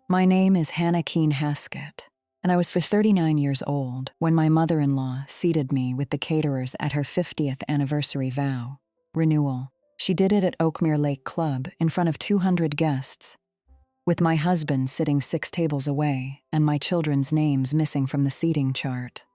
My name is Hannah Keene Haskett, and I was 39 years old when my mother-in-law seated me with the Caterers at her 50th anniversary vow, Renewal. She did it at Oakmere Lake Club in front of 200 guests, with my husband sitting 6 tables away and my children's names missing from the seating chart.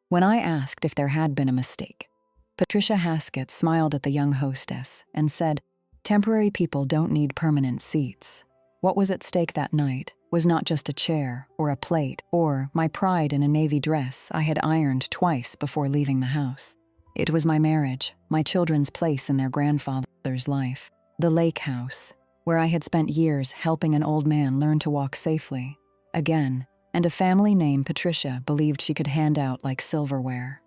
When I asked if there had been a mistake, Patricia Haskett smiled at the young hostess and said, "Temporary people don't need permanent seats." What was at stake that night was not just a chair or a plate or my pride in a navy dress I had ironed twice before leaving the house. It was my marriage, my children's place in their grandfather's life, the lake house, where I had spent years helping an old man learn to walk safely, again, and a family name Patricia believed she could hand out like silverware.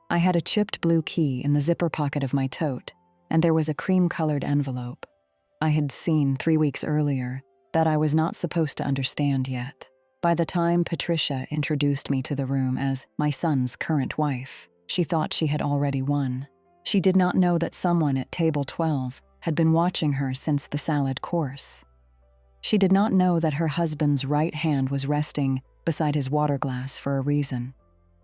I had a chipped blue key in the zipper pocket of my tote, and there was a cream-colored envelope. I had seen 3 weeks earlier that I was not supposed to understand yet. By the time Patricia introduced me to the room as my son's current wife, she thought she had already won. She did not know that someone at table 12 had been watching her since the salad course. She did not know that her husband's right hand was resting beside his water glass for a reason.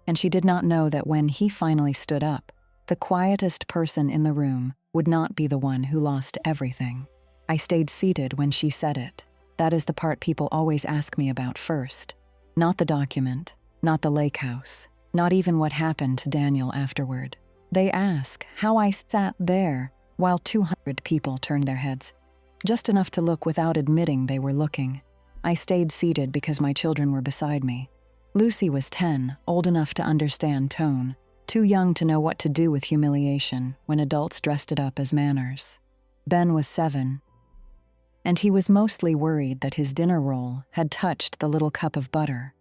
And she did not know that when he finally stood up, the quietest person in the room would not be the one who lost everything. I stayed seated when she said it. That is the part people always ask me about first. Not the document, not the lake house, not even what happened to Daniel afterward. They ask how I sat there while 200 people turned their heads, just enough to look without admitting they were looking. I stayed seated because my children were beside me. Lucy was 10, old enough to understand tone, too young to know what to do with humiliation when adults dressed it up as manners. Ben was 7, and he was mostly worried that his dinner roll had touched the little cup of butter.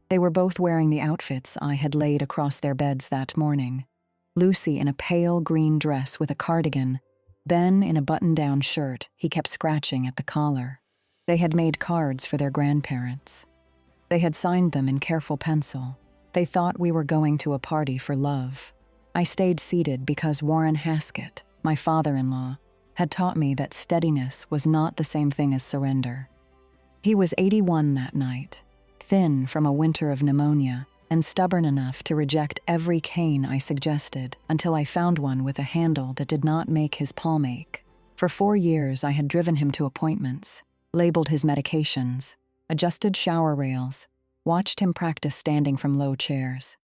They were both wearing the outfits I had laid across their beds that morning. Lucy in a pale green dress with a cardigan, Ben in a button-down shirt he kept scratching at the collar. They had made cards for their grandparents. They had signed them in careful pencil. They thought we were going to a party for love. I stayed seated because Warren Haskett, my father-in-law, had taught me that steadiness was not the same thing as surrender. He was 81 that night, thin from a winter of pneumonia, and stubborn enough to reject every cane I suggested until I found one with a handle that did not make his palm ache. For 4 years, I had driven him to appointments, labeled his medications, adjusted shower rails, watched him practice standing from low chairs,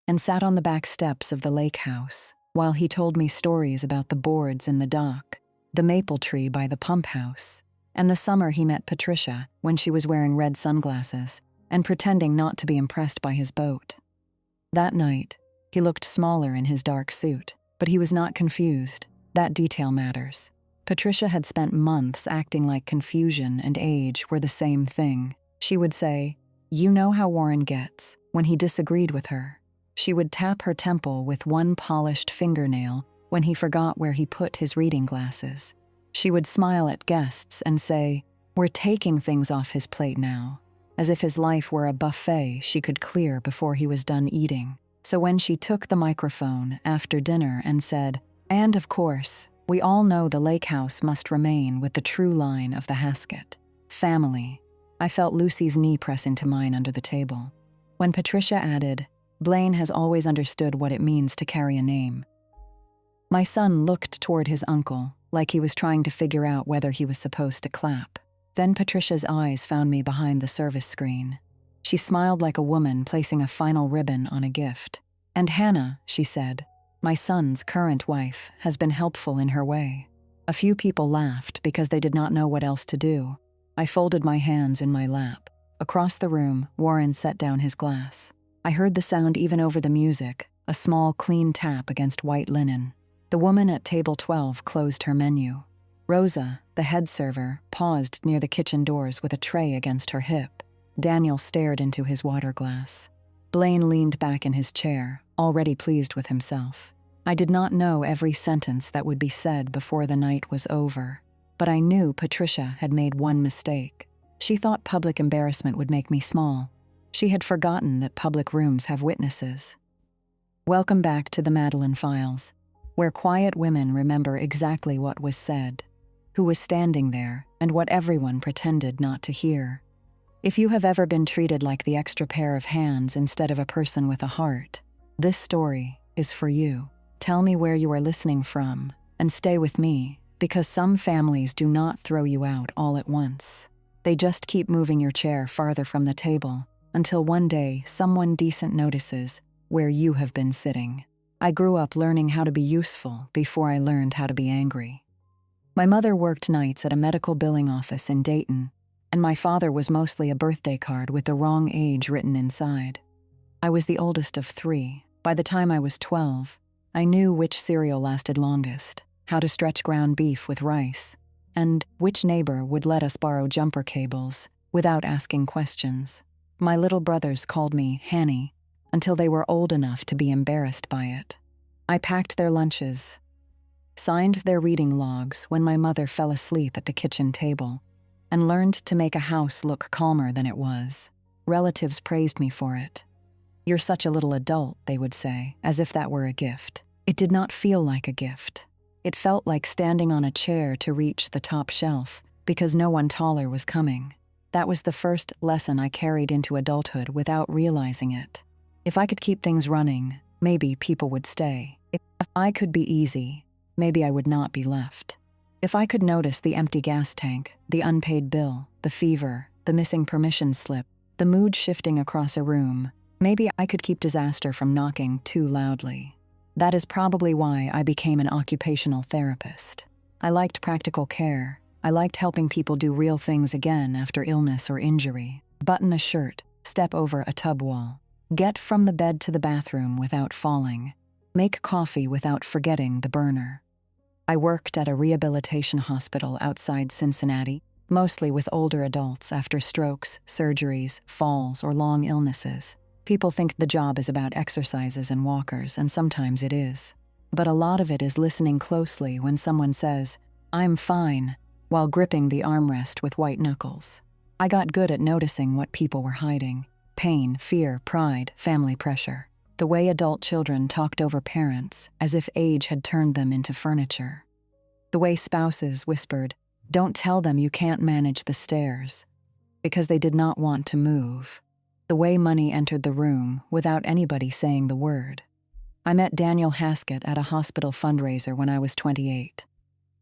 and sat on the back steps of the lake house while he told me stories about the boards in the dock, the maple tree by the pump house, and the summer he met Patricia when she was wearing red sunglasses and pretending not to be impressed by his boat. That night, he looked smaller in his dark suit, but he was not confused. That detail matters. Patricia had spent months acting like confusion and age were the same thing. She would say, "You know how Warren gets," when he disagreed with her. She would tap her temple with one polished fingernail when he forgot where he put his reading glasses. She would smile at guests and say, "We're taking things off his plate now," as if his life were a buffet she could clear before he was done eating. So when she took the microphone after dinner and said, "And of course, we all know the lake house must remain with the true line of the Haskett family," I felt Lucy's knee press into mine under the table. When Patricia added, "Blaine has always understood what it means to carry a name," my son looked toward his uncle, like he was trying to figure out whether he was supposed to clap. Then Patricia's eyes found me behind the service screen. She smiled like a woman placing a final ribbon on a gift. "And Hannah," she said, "my son's current wife, has been helpful in her way." A few people laughed because they did not know what else to do. I folded my hands in my lap. Across the room, Warren set down his glass. I heard the sound even over the music, a small, clean tap against white linen. The woman at table 12 closed her menu. Rosa, the head server, paused near the kitchen doors with a tray against her hip. Daniel stared into his water glass. Blaine leaned back in his chair, already pleased with himself. I did not know every sentence that would be said before the night was over, but I knew Patricia had made one mistake. She thought public embarrassment would make me small. She had forgotten that public rooms have witnesses. Welcome back to the Madeline Files, where quiet women remember exactly what was said, who was standing there, and what everyone pretended not to hear. If you have ever been treated like the extra pair of hands instead of a person with a heart, this story is for you. Tell me where you are listening from, and stay with me, because some families do not throw you out all at once. They just keep moving your chair farther from the table until one day someone decent notices where you have been sitting. I grew up learning how to be useful before I learned how to be angry. My mother worked nights at a medical billing office in Dayton, and my father was mostly a birthday card with the wrong age written inside. I was the oldest of 3. By the time I was 12, I knew which cereal lasted longest, how to stretch ground beef with rice, and which neighbor would let us borrow jumper cables without asking questions. My little brothers called me Hanny until they were old enough to be embarrassed by it. I packed their lunches, signed their reading logs when my mother fell asleep at the kitchen table, and learned to make a house look calmer than it was. Relatives praised me for it. "You're such a little adult," they would say, as if that were a gift. It did not feel like a gift. It felt like standing on a chair to reach the top shelf because no one taller was coming. That was the first lesson I carried into adulthood without realizing it. If I could keep things running, maybe people would stay. If I could be easy, maybe I would not be left. If I could notice the empty gas tank, the unpaid bill, the fever, the missing permission slip, the mood shifting across a room, maybe I could keep disaster from knocking too loudly. That is probably why I became an occupational therapist. I liked practical care. I liked helping people do real things again after illness or injury. Button a shirt, step over a tub wall, get from the bed to the bathroom without falling, make coffee without forgetting the burner. I worked at a rehabilitation hospital outside Cincinnati, mostly with older adults after strokes, surgeries, falls, or long illnesses. People think the job is about exercises and walkers, and sometimes it is. But a lot of it is listening closely when someone says, "I'm fine," while gripping the armrest with white knuckles. I got good at noticing what people were hiding: pain, fear, pride, family pressure. The way adult children talked over parents as if age had turned them into furniture. The way spouses whispered, "Don't tell them you can't manage the stairs," because they did not want to move. The way money entered the room without anybody saying the word. I met Daniel Haskett at a hospital fundraiser when I was 28.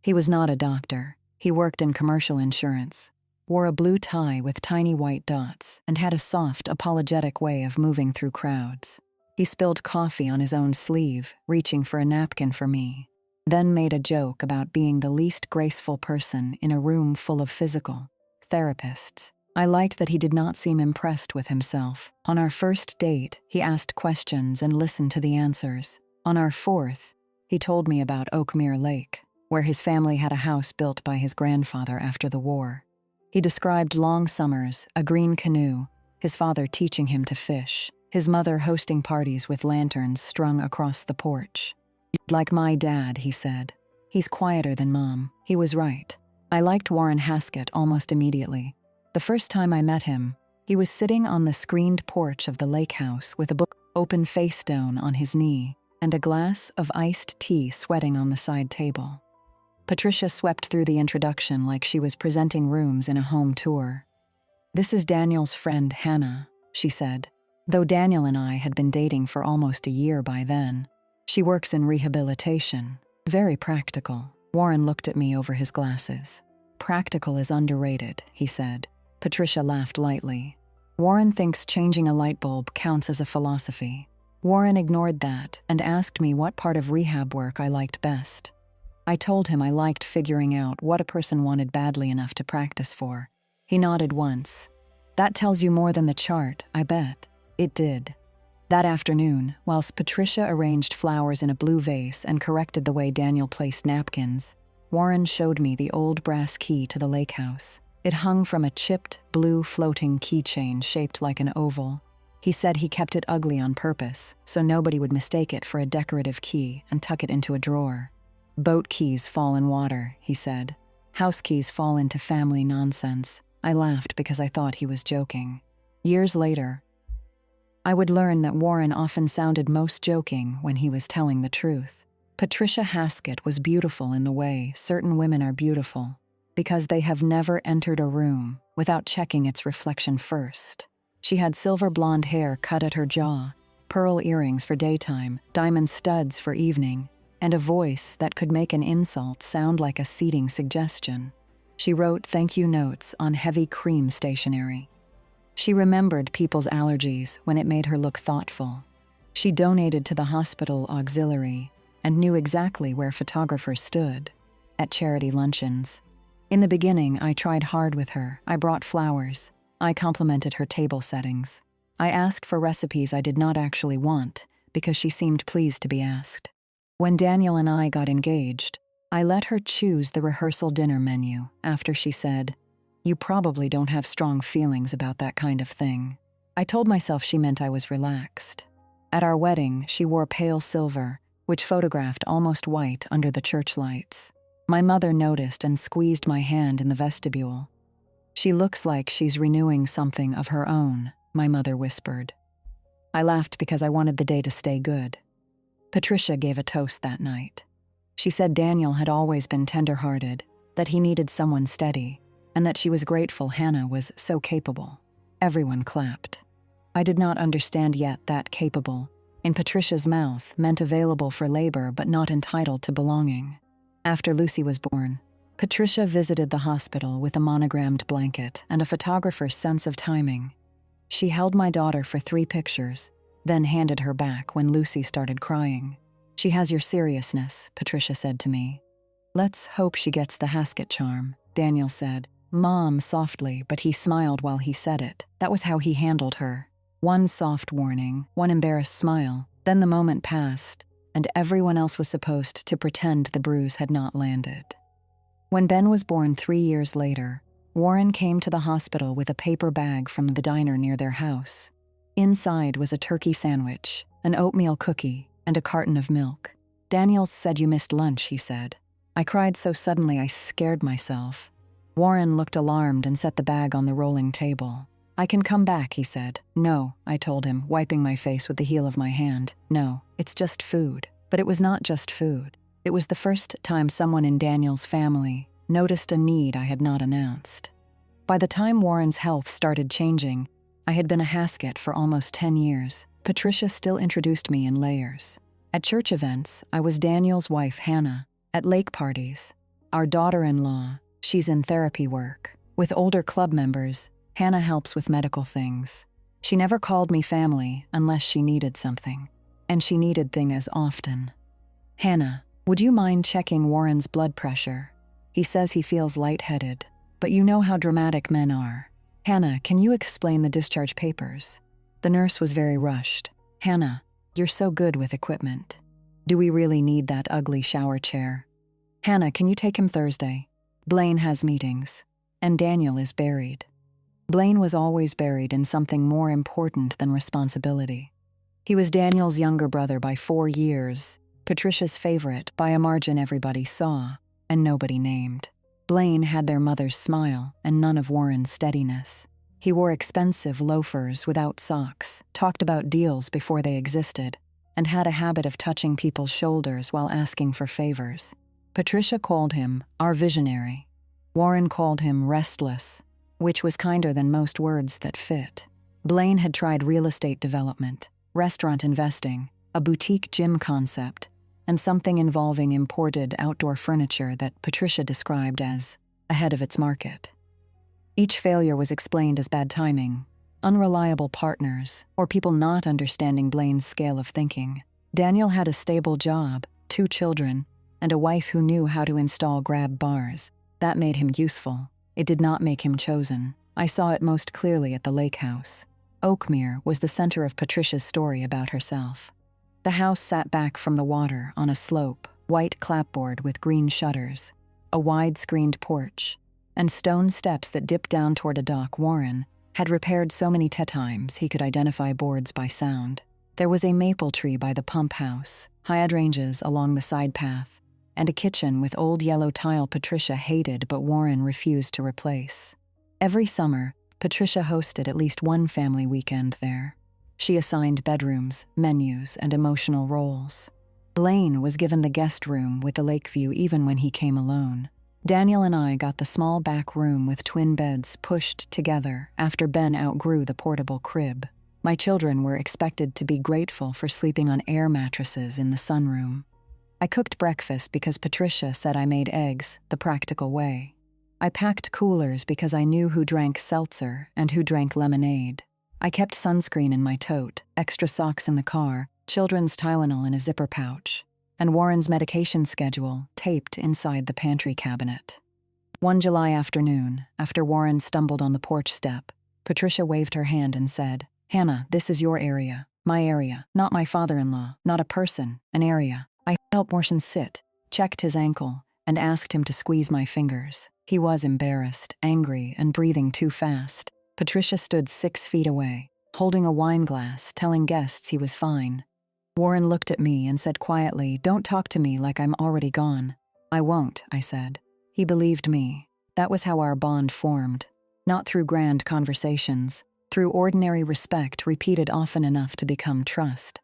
He was not a doctor. He worked in commercial insurance, wore a blue tie with tiny white dots, and had a soft, apologetic way of moving through crowds. He spilled coffee on his own sleeve, reaching for a napkin for me, then made a joke about being the least graceful person in a room full of physical therapists. I liked that he did not seem impressed with himself. On our first date, he asked questions and listened to the answers. On our fourth, he told me about Oakmere Lake, where his family had a house built by his grandfather after the war. He described long summers, a green canoe, his father teaching him to fish, his mother hosting parties with lanterns strung across the porch. "Like my dad," he said. "He's quieter than Mom." He was right. I liked Warren Haskett almost immediately. The first time I met him, he was sitting on the screened porch of the lake house with a book open face stone on his knee and a glass of iced tea sweating on the side table. Patricia swept through the introduction like she was presenting rooms in a home tour. "This is Daniel's friend, Hannah," she said, though Daniel and I had been dating for almost a year by then. "She works in rehabilitation. Very practical." Warren looked at me over his glasses. "Practical is underrated," he said. Patricia laughed lightly. "Warren thinks changing a light bulb counts as a philosophy." Warren ignored that and asked me what part of rehab work I liked best. I told him I liked figuring out what a person wanted badly enough to practice for. He nodded once. "That tells you more than the chart, I bet." It did. That afternoon, whilst Patricia arranged flowers in a blue vase and corrected the way Daniel placed napkins, Warren showed me the old brass key to the lake house. It hung from a chipped, blue floating keychain shaped like an oval. He said he kept it ugly on purpose, so nobody would mistake it for a decorative key and tuck it into a drawer. "Boat keys fall in water," he said. "House keys fall into family nonsense." I laughed because I thought he was joking. Years later, I would learn that Warren often sounded most joking when he was telling the truth. Patricia Haskett was beautiful in the way certain women are beautiful. because they have never entered a room without checking its reflection first. She had silver blonde hair cut at her jaw, pearl earrings for daytime, diamond studs for evening, and a voice that could make an insult sound like a seating suggestion. She wrote thank you notes on heavy cream stationery. She remembered people's allergies when it made her look thoughtful. She donated to the hospital auxiliary and knew exactly where photographers stood, at charity luncheons. In the beginning, I tried hard with her. I brought flowers. I complimented her table settings. I asked for recipes I did not actually want because she seemed pleased to be asked. When Daniel and I got engaged, I let her choose the rehearsal dinner menu after she said, "You probably don't have strong feelings about that kind of thing." I told myself she meant I was relaxed. At our wedding, she wore pale silver, which photographed almost white under the church lights. My mother noticed and squeezed my hand in the vestibule. "She looks like she's renewing something of her own," my mother whispered. I laughed because I wanted the day to stay good. Patricia gave a toast that night. She said Daniel had always been tender-hearted, that he needed someone steady, and that she was grateful Hannah was so capable. Everyone clapped. I did not understand yet that capable, in Patricia's mouth, meant available for labor but not entitled to belonging. After Lucy was born, Patricia visited the hospital with a monogrammed blanket and a photographer's sense of timing. She held my daughter for 3 pictures, then handed her back when Lucy started crying. "She has your seriousness," Patricia said to me. "Let's hope she gets the Haskett charm," Daniel said. "Mom," softly, but he smiled while he said it. That was how he handled her. One soft warning, one embarrassed smile, then the moment passed, and everyone else was supposed to pretend the bruise had not landed. When Ben was born 3 years later, Warren came to the hospital with a paper bag from the diner near their house. Inside was a turkey sandwich, an oatmeal cookie, and a carton of milk. "Daniels said you missed lunch," he said. I cried so suddenly I scared myself. Warren looked alarmed and set the bag on the rolling table. "I can come back," he said. "No," I told him, wiping my face with the heel of my hand. "No, it's just food." But it was not just food. It was the first time someone in Daniel's family noticed a need I had not announced. By the time Warren's health started changing, I had been a Haskett for almost 10 years. Patricia still introduced me in layers. At church events, I was Daniel's wife, Hannah. At lake parties, our daughter-in-law, she's in therapy work. With older club members, Hannah helps with medical things. She never called me family unless she needed something. And she needed things as often. "Hannah, would you mind checking Warren's blood pressure? He says he feels lightheaded, but you know how dramatic men are. Hannah, can you explain the discharge papers?" The nurse was very rushed. "Hannah, you're so good with equipment. Do we really need that ugly shower chair? Hannah, can you take him Thursday? Blaine has meetings, and Daniel is buried." Blaine was always buried in something more important than responsibility. He was Daniel's younger brother by 4 years, Patricia's favorite by a margin everybody saw, and nobody named. Blaine had their mother's smile and none of Warren's steadiness. He wore expensive loafers without socks, talked about deals before they existed, and had a habit of touching people's shoulders while asking for favors. Patricia called him our visionary. Warren called him restless, which was kinder than most words that fit. Blaine had tried real estate development, restaurant investing, a boutique gym concept, and something involving imported outdoor furniture that Patricia described as ahead of its market. Each failure was explained as bad timing, unreliable partners, or people not understanding Blaine's scale of thinking. Daniel had a stable job, 2 children, and a wife who knew how to install grab bars. That made him useful. It did not make him chosen. I saw it most clearly at the lake house. Oakmere was the center of Patricia's story about herself. The house sat back from the water on a slope, white clapboard with green shutters, a wide-screened porch, and stone steps that dipped down toward a dock. Warren had repaired so many times he could identify boards by sound. There was a maple tree by the pump house, hydrangeas along the side path, and a kitchen with old yellow tile Patricia hated but Warren refused to replace. Every summer, Patricia hosted at least one family weekend there. She assigned bedrooms, menus, and emotional roles. Blaine was given the guest room with the lake view even when he came alone. Daniel and I got the small back room with twin beds pushed together after Ben outgrew the portable crib. My children were expected to be grateful for sleeping on air mattresses in the sunroom. I cooked breakfast because Patricia said I made eggs the practical way. I packed coolers because I knew who drank seltzer and who drank lemonade. I kept sunscreen in my tote, extra socks in the car, children's Tylenol in a zipper pouch, and Warren's medication schedule taped inside the pantry cabinet. One July afternoon, after Warren stumbled on the porch step, Patricia waved her hand and said, "Hannah, this is your area, my area, not my father-in-law, not a person, an area." I helped Warren sit, checked his ankle, and asked him to squeeze my fingers. He was embarrassed, angry, and breathing too fast. Patricia stood 6 feet away, holding a wine glass, telling guests he was fine. Warren looked at me and said quietly, "Don't talk to me like I'm already gone." "I won't," I said. He believed me. That was how our bond formed. Not through grand conversations, through ordinary respect repeated often enough to become trust.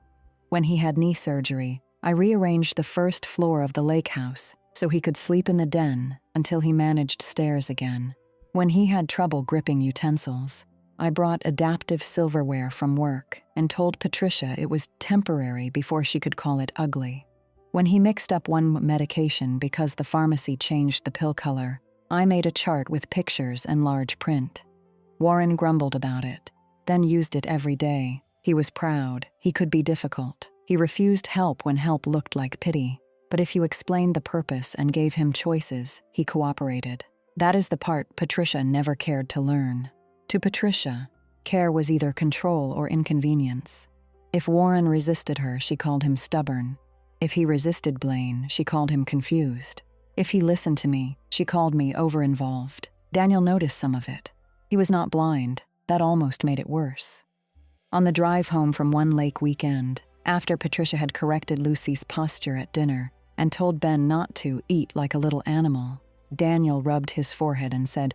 When he had knee surgery, I rearranged the first floor of the lake house so he could sleep in the den until he managed stairs again. When he had trouble gripping utensils, I brought adaptive silverware from work and told Patricia it was temporary before she could call it ugly. When he mixed up one medication because the pharmacy changed the pill color, I made a chart with pictures and large print. Warren grumbled about it, then used it every day. He was proud. He could be difficult. He refused help when help looked like pity. But if you explained the purpose and gave him choices, he cooperated. That is the part Patricia never cared to learn. To Patricia, care was either control or inconvenience. If Warren resisted her, she called him stubborn. If he resisted Blaine, she called him confused. If he listened to me, she called me over-involved. Daniel noticed some of it. He was not blind. That almost made it worse. On the drive home from one lake weekend, after Patricia had corrected Lucy's posture at dinner and told Ben not to eat like a little animal, Daniel rubbed his forehead and said,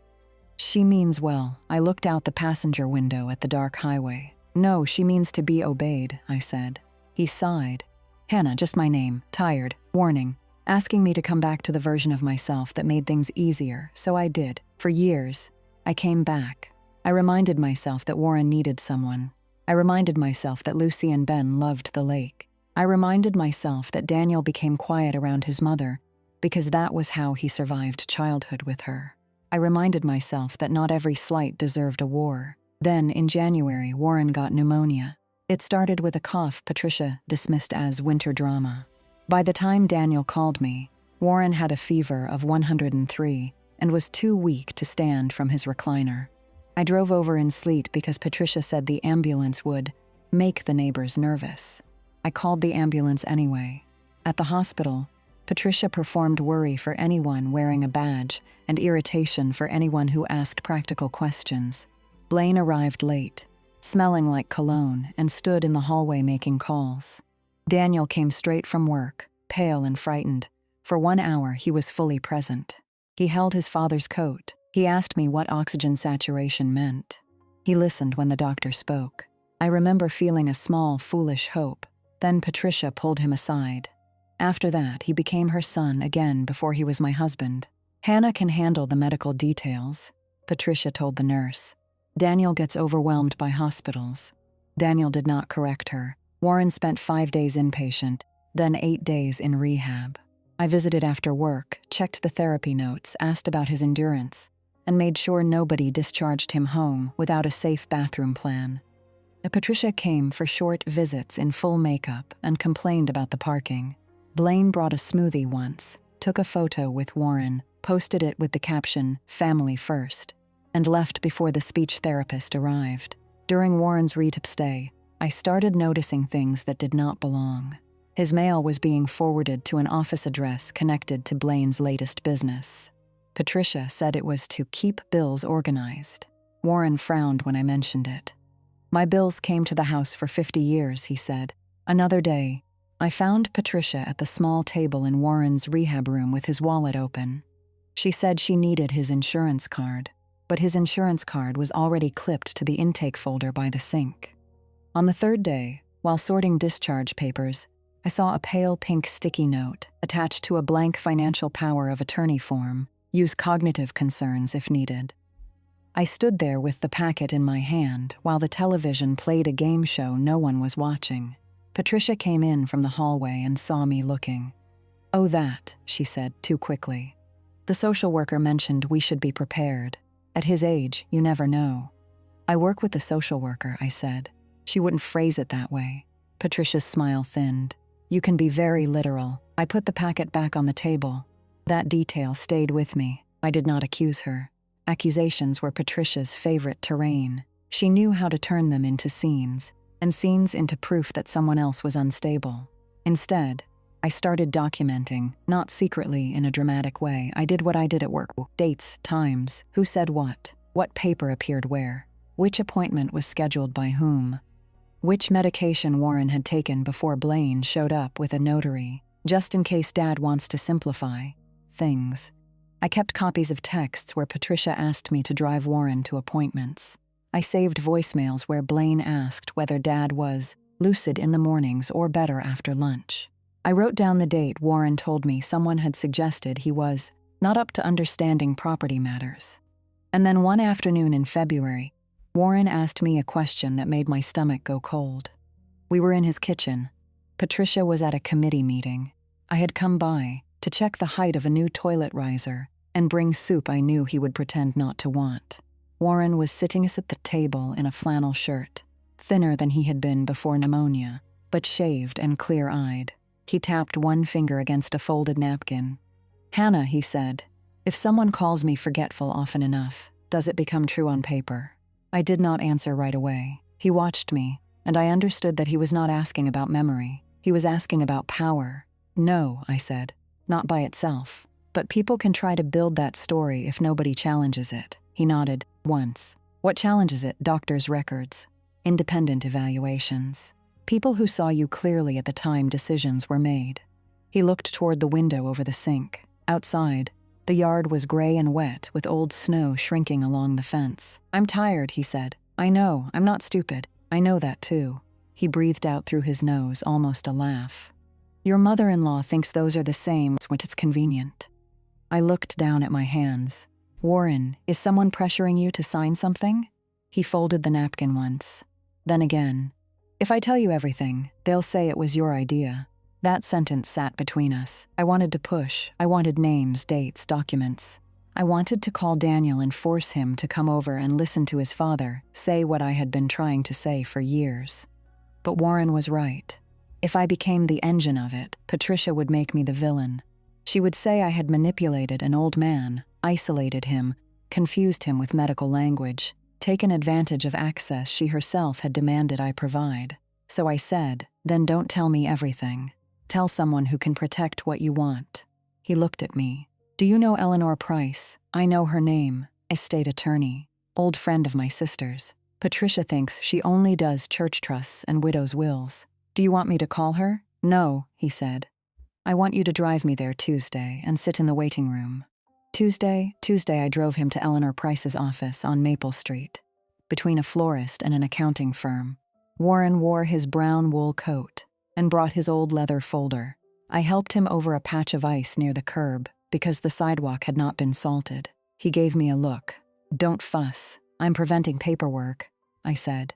"She means well." I looked out the passenger window at the dark highway. "No, she means to be obeyed," I said. He sighed. "Hannah, just my name, tired, warning, asking me to come back to the version of myself that made things easier, so I did. For years, I came back. I reminded myself that Warren needed someone. I reminded myself that Lucy and Ben loved the lake. I reminded myself that Daniel became quiet around his mother because that was how he survived childhood with her. I reminded myself that not every slight deserved a war. Then, in January, Warren got pneumonia. It started with a cough Patricia dismissed as winter drama. By the time Daniel called me, Warren had a fever of 103 and was too weak to stand from his recliner. I drove over in sleet because Patricia said the ambulance would make the neighbors nervous. I called the ambulance anyway. At the hospital, Patricia performed worry for anyone wearing a badge and irritation for anyone who asked practical questions. Blaine arrived late, smelling like cologne, and stood in the hallway making calls. Daniel came straight from work, pale and frightened. For 1 hour, he was fully present. He held his father's coat. He asked me what oxygen saturation meant. He listened when the doctor spoke. I remember feeling a small, foolish hope. Then Patricia pulled him aside. After that, he became her son again before he was my husband. "Hannah can handle the medical details," Patricia told the nurse. "Daniel gets overwhelmed by hospitals." Daniel did not correct her. Warren spent 5 days inpatient, then 8 days in rehab. I visited after work, checked the therapy notes, asked about his endurance, and made sure nobody discharged him home without a safe bathroom plan. Patricia came for short visits in full makeup and complained about the parking. Blaine brought a smoothie once, took a photo with Warren, posted it with the caption, "Family First," and left before the speech therapist arrived. During Warren's rehab stay, I started noticing things that did not belong. His mail was being forwarded to an office address connected to Blaine's latest business. Patricia said it was to keep bills organized. Warren frowned when I mentioned it. "My bills came to the house for 50 years, he said. Another day, I found Patricia at the small table in Warren's rehab room with his wallet open. She said she needed his insurance card, but his insurance card was already clipped to the intake folder by the sink. On the third day, while sorting discharge papers, I saw a pale pink sticky note attached to a blank financial power of attorney form. Use cognitive concerns if needed. I stood there with the packet in my hand while the television played a game show no one was watching. Patricia came in from the hallway and saw me looking. "Oh, that," she said too quickly. "The social worker mentioned we should be prepared. At his age, you never know." "I work with the social worker," I said. She wouldn't phrase it that way. Patricia's smile thinned. "You can be very literal." I put the packet back on the table. That detail stayed with me. I did not accuse her. Accusations were Patricia's favorite terrain. She knew how to turn them into scenes, and scenes into proof that someone else was unstable. Instead, I started documenting, not secretly in a dramatic way. I did what I did at work. Dates, times, who said what paper appeared where, which appointment was scheduled by whom, which medication Warren had taken before Blaine showed up with a notary, just in case Dad wants to simplify things. I kept copies of texts where Patricia asked me to drive Warren to appointments. I saved voicemails where Blaine asked whether Dad was lucid in the mornings or better after lunch. I wrote down the date Warren told me someone had suggested he was not up to understanding property matters. And then one afternoon in February, Warren asked me a question that made my stomach go cold. We were in his kitchen. Patricia was at a committee meeting. I had come by to check the height of a new toilet riser and bring soup I knew he would pretend not to want. Warren was sitting at the table in a flannel shirt, thinner than he had been before pneumonia, but shaved and clear-eyed. He tapped one finger against a folded napkin. "Hannah," he said, "if someone calls me forgetful often enough, does it become true on paper?" I did not answer right away. He watched me, and I understood that he was not asking about memory. He was asking about power. "No," I said, "not by itself. But people can try to build that story if nobody challenges it." He nodded. "Once. What challenges it? Doctors' records. Independent evaluations. People who saw you clearly at the time decisions were made." He looked toward the window over the sink. Outside, the yard was gray and wet with old snow shrinking along the fence. "I'm tired," he said. "I know, I'm not stupid. I know that too." He breathed out through his nose, almost a laugh. "Your mother-in-law thinks those are the same when it's convenient." I looked down at my hands. "Warren, is someone pressuring you to sign something?" He folded the napkin once. Then again. "If I tell you everything, they'll say it was your idea." That sentence sat between us. I wanted to push. I wanted names, dates, documents. I wanted to call Daniel and force him to come over and listen to his father say what I had been trying to say for years. But Warren was right. If I became the engine of it, Patricia would make me the villain. She would say I had manipulated an old man, isolated him, confused him with medical language, taken advantage of access she herself had demanded I provide. So I said, "Then don't tell me everything. Tell someone who can protect what you want." He looked at me. "Do you know Eleanor Price?" "I know her name. Estate attorney. Old friend of my sister's. Patricia thinks she only does church trusts and widows' wills. Do you want me to call her?" "No," he said. "I want you to drive me there Tuesday and sit in the waiting room." Tuesday I drove him to Eleanor Price's office on Maple Street, between a florist and an accounting firm. Warren wore his brown wool coat and brought his old leather folder. I helped him over a patch of ice near the curb because the sidewalk had not been salted. He gave me a look. "Don't fuss. I'm preventing paperwork," I said.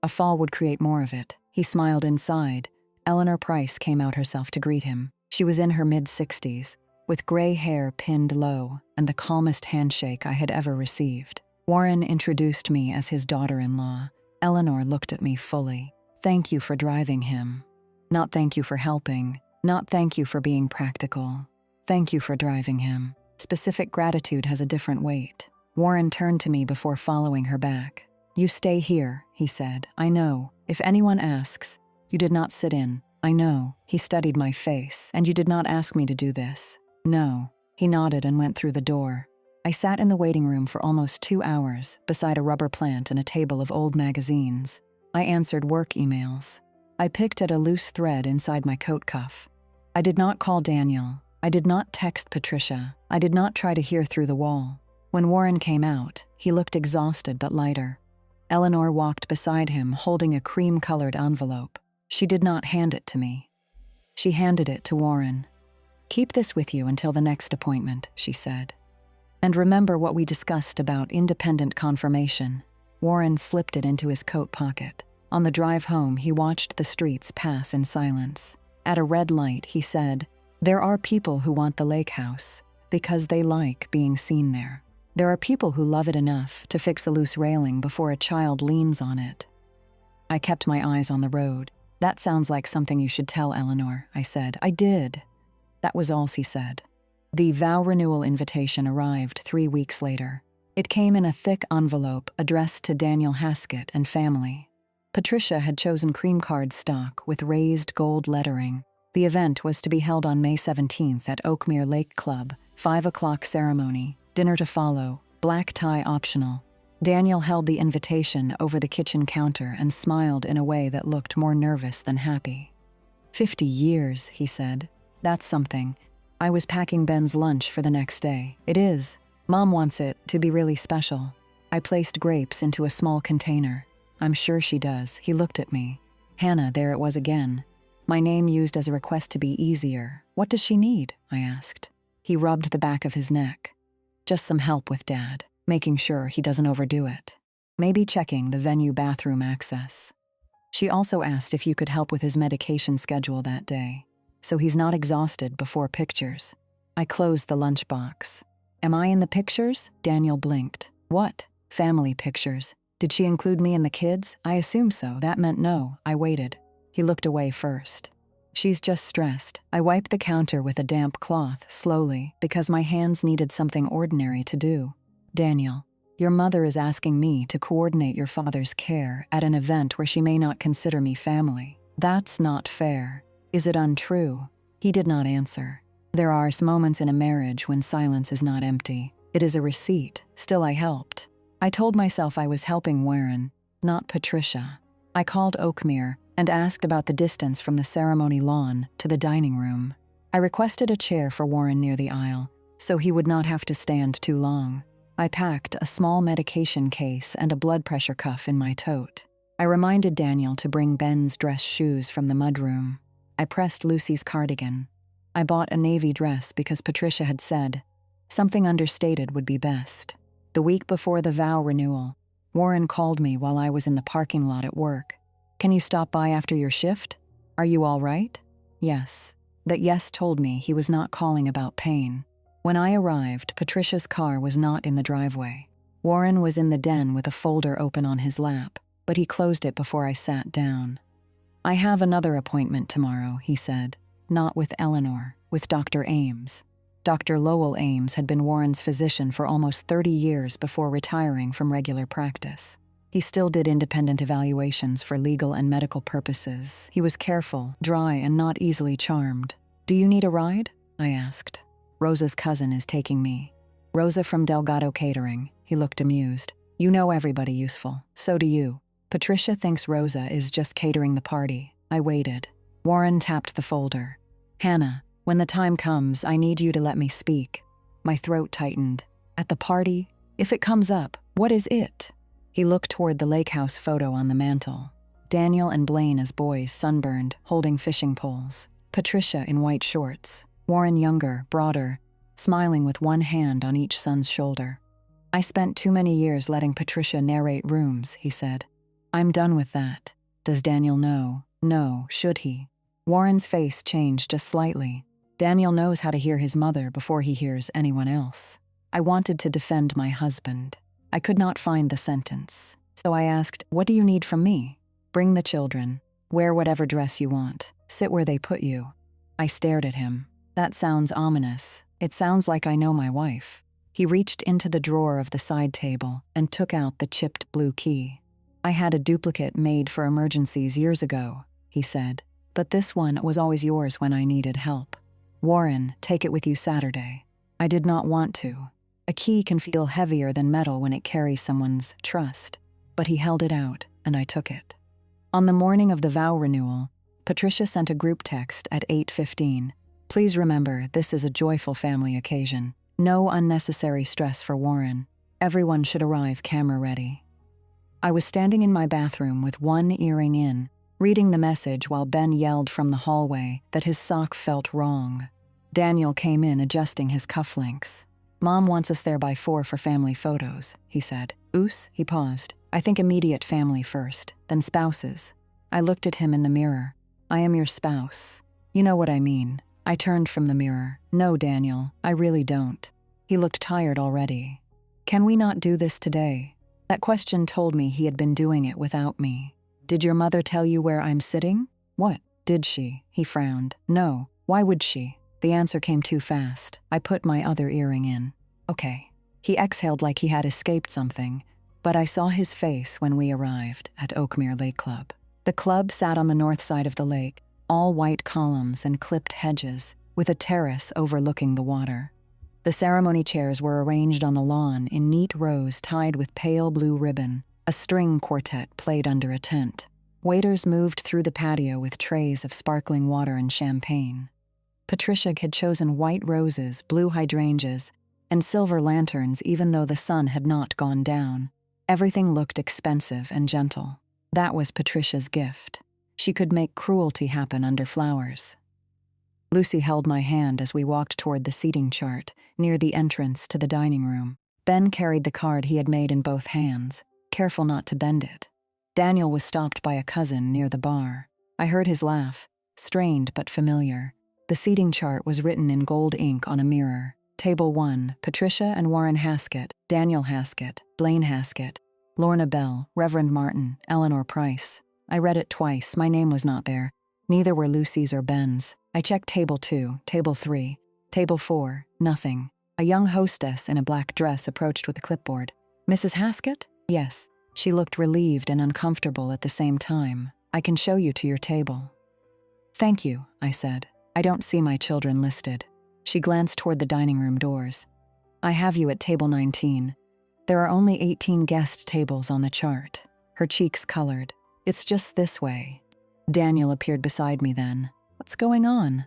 "A fall would create more of it." He smiled inside. Eleanor Price came out herself to greet him. She was in her mid-60s, with gray hair pinned low and the calmest handshake I had ever received. Warren introduced me as his daughter-in-law. Eleanor looked at me fully. "Thank you for driving him. Not thank you for helping. Not thank you for being practical. Thank you for driving him." Specific gratitude has a different weight. Warren turned to me before following her back. "You stay here," he said. "I know. If anyone asks, you did not sit in. I know." He studied my face. "And you did not ask me to do this." "No." He nodded and went through the door. I sat in the waiting room for almost 2 hours, beside a rubber plant and a table of old magazines. I answered work emails. I picked at a loose thread inside my coat cuff. I did not call Daniel. I did not text Patricia. I did not try to hear through the wall. When Warren came out, he looked exhausted but lighter. Eleanor walked beside him, holding a cream-colored envelope. She did not hand it to me. She handed it to Warren. "Keep this with you until the next appointment," she said. And remember what we discussed about independent confirmation. Warren slipped it into his coat pocket. On the drive home, he watched the streets pass in silence. At a red light, he said, "There are people who want the lake house because they like being seen there. There are people who love it enough to fix a loose railing before a child leans on it." I kept my eyes on the road. "That sounds like something you should tell Eleanor," I said. "I did." That was all he said. The vow renewal invitation arrived 3 weeks later. It came in a thick envelope addressed to Daniel Haskett and family. Patricia had chosen cream card stock with raised gold lettering. The event was to be held on May 17th at Oakmere Lake Club, 5 o'clock ceremony, dinner to follow, black tie optional. Daniel held the invitation over the kitchen counter and smiled in a way that looked more nervous than happy. 50 years, he said. That's something. I was packing Ben's lunch for the next day. It is. Mom wants it to be really special. I placed grapes into a small container. I'm sure she does. He looked at me. Hannah, there it was again. My name used as a request to be easier. What does she need? I asked. He rubbed the back of his neck. Just some help with Dad, making sure he doesn't overdo it. Maybe checking the venue bathroom access. She also asked if you could help with his medication schedule that day, so he's not exhausted before pictures. I closed the lunchbox. Am I in the pictures? Daniel blinked. What? Family pictures. Did she include me and the kids? I assume so. That meant no. I waited. He looked away first. She's just stressed. I wiped the counter with a damp cloth, slowly, because my hands needed something ordinary to do. Daniel, your mother is asking me to coordinate your father's care at an event where she may not consider me family. That's not fair. Is it untrue? He did not answer. There are moments in a marriage when silence is not empty. It is a receipt. Still, I helped. I told myself I was helping Warren, not Patricia. I called Oakmere and asked about the distance from the ceremony lawn to the dining room. I requested a chair for Warren near the aisle, so he would not have to stand too long. I packed a small medication case and a blood pressure cuff in my tote. I reminded Daniel to bring Ben's dress shoes from the mudroom. I pressed Lucy's cardigan. I bought a navy dress because Patricia had said something understated would be best. The week before the vow renewal, Warren called me while I was in the parking lot at work. Can you stop by after your shift? Are you all right? Yes. That yes told me he was not calling about pain. When I arrived, Patricia's car was not in the driveway. Warren was in the den with a folder open on his lap, but he closed it before I sat down. I have another appointment tomorrow, he said. Not with Eleanor, with Dr. Ames. Dr. Lowell Ames had been Warren's physician for almost 30 years before retiring from regular practice. He still did independent evaluations for legal and medical purposes. He was careful, dry, and not easily charmed. Do you need a ride? I asked. Rosa's cousin is taking me. Rosa from Delgado Catering. He looked amused. You know everybody useful. So do you. Patricia thinks Rosa is just catering the party. I waited. Warren tapped the folder. Hannah, when the time comes, I need you to let me speak. My throat tightened. At the party? If it comes up, what is it? He looked toward the lake house photo on the mantel. Daniel and Blaine as boys, sunburned, holding fishing poles. Patricia in white shorts. Warren younger, broader, smiling with one hand on each son's shoulder. I spent too many years letting Patricia narrate rooms, he said. I'm done with that. Does Daniel know? No, should he? Warren's face changed just slightly. Daniel knows how to hear his mother before he hears anyone else. I wanted to defend my husband. I could not find the sentence. So I asked, what do you need from me? Bring the children. Wear whatever dress you want. Sit where they put you. I stared at him. That sounds ominous. It sounds like I know my wife. He reached into the drawer of the side table and took out the chipped blue key. I had a duplicate made for emergencies years ago, he said, but this one was always yours when I needed help. Warren, take it with you Saturday. I did not want to. A key can feel heavier than metal when it carries someone's trust, but he held it out, and I took it. On the morning of the vow renewal, Patricia sent a group text at 8:15. Please remember, this is a joyful family occasion. No unnecessary stress for Warren. Everyone should arrive camera ready. I was standing in my bathroom with one earring in, reading the message while Ben yelled from the hallway that his sock felt wrong. Daniel came in adjusting his cufflinks. Mom wants us there by 4 for family photos, he said. Oos, he paused. I think immediate family first, then spouses. I looked at him in the mirror. I am your spouse. You know what I mean. I turned from the mirror. No, Daniel, I really don't. He looked tired already. Can we not do this today? That question told me he had been doing it without me. Did your mother tell you where I'm sitting? What? Did she? He frowned. No. Why would she? The answer came too fast. I put my other earring in. Okay. He exhaled like he had escaped something, but I saw his face when we arrived at Oakmere Lake Club. The club sat on the north side of the lake, all white columns and clipped hedges, with a terrace overlooking the water. The ceremony chairs were arranged on the lawn in neat rows tied with pale blue ribbon. A string quartet played under a tent. Waiters moved through the patio with trays of sparkling water and champagne. Patricia had chosen white roses, blue hydrangeas, and silver lanterns even though the sun had not gone down. Everything looked expensive and gentle. That was Patricia's gift. She could make cruelty happen under flowers. Lucy held my hand as we walked toward the seating chart near the entrance to the dining room. Ben carried the card he had made in both hands, careful not to bend it. Daniel was stopped by a cousin near the bar. I heard his laugh, strained but familiar. The seating chart was written in gold ink on a mirror. Table 1, Patricia and Warren Haskett, Daniel Haskett, Blaine Haskett, Lorna Bell, Reverend Martin, Eleanor Price. I read it twice. My name was not there. Neither were Lucy's or Ben's. I checked table 2, table 3, table 4, nothing. A young hostess in a black dress approached with a clipboard. Mrs. Haskett? Yes. She looked relieved and uncomfortable at the same time. I can show you to your table. Thank you, I said. I don't see my children listed. She glanced toward the dining room doors. I have you at table 19. There are only 18 guest tables on the chart. Her cheeks colored. It's just this way. Daniel appeared beside me then. What's going on?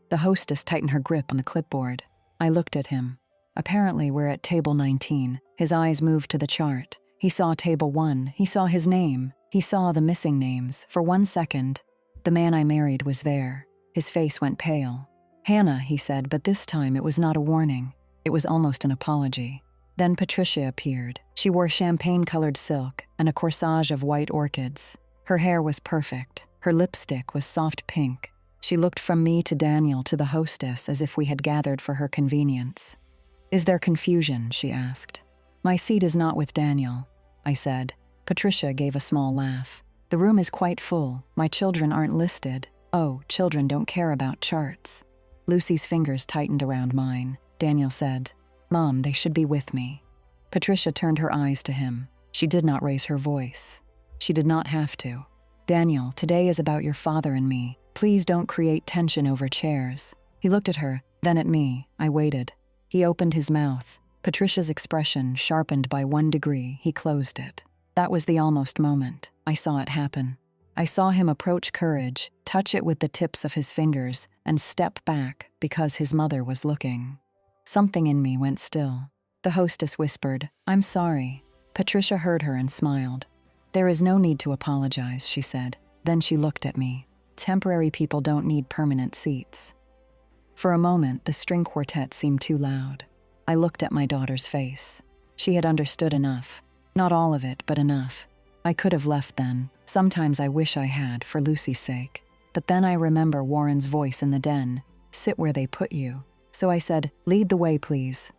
The hostess tightened her grip on the clipboard. I looked at him. Apparently we're at table 19. His eyes moved to the chart. He saw table 1. He saw his name. He saw the missing names. For 1 second, the man I married was there. His face went pale. Hannah, he said, but this time it was not a warning. It was almost an apology. Then Patricia appeared. She wore champagne-colored silk and a corsage of white orchids. Her hair was perfect. Her lipstick was soft pink. She looked from me to Daniel to the hostess as if we had gathered for her convenience. Is there confusion? She asked. My seat is not with Daniel, I said. Patricia gave a small laugh. The room is quite full. My children aren't listed. Oh, children don't care about charts. Lucy's fingers tightened around mine. Daniel said, Mom, they should be with me. Patricia turned her eyes to him. She did not raise her voice. She did not have to. Daniel, today is about your father and me. Please don't create tension over chairs. He looked at her, then at me. I waited. He opened his mouth. Patricia's expression sharpened by 1 degree. He closed it. That was the almost moment. I saw it happen. I saw him approach courage, touch it with the tips of his fingers, and step back because his mother was looking. Something in me went still. The hostess whispered, I'm sorry. Patricia heard her and smiled. There is no need to apologize, she said. Then she looked at me. Temporary people don't need permanent seats. For a moment, the string quartet seemed too loud. I looked at my daughter's face. She had understood enough. Not all of it, but enough. I could have left then. Sometimes I wish I had, for Lucy's sake. But then I remember Warren's voice in the den. Sit where they put you. So I said, lead the way, please.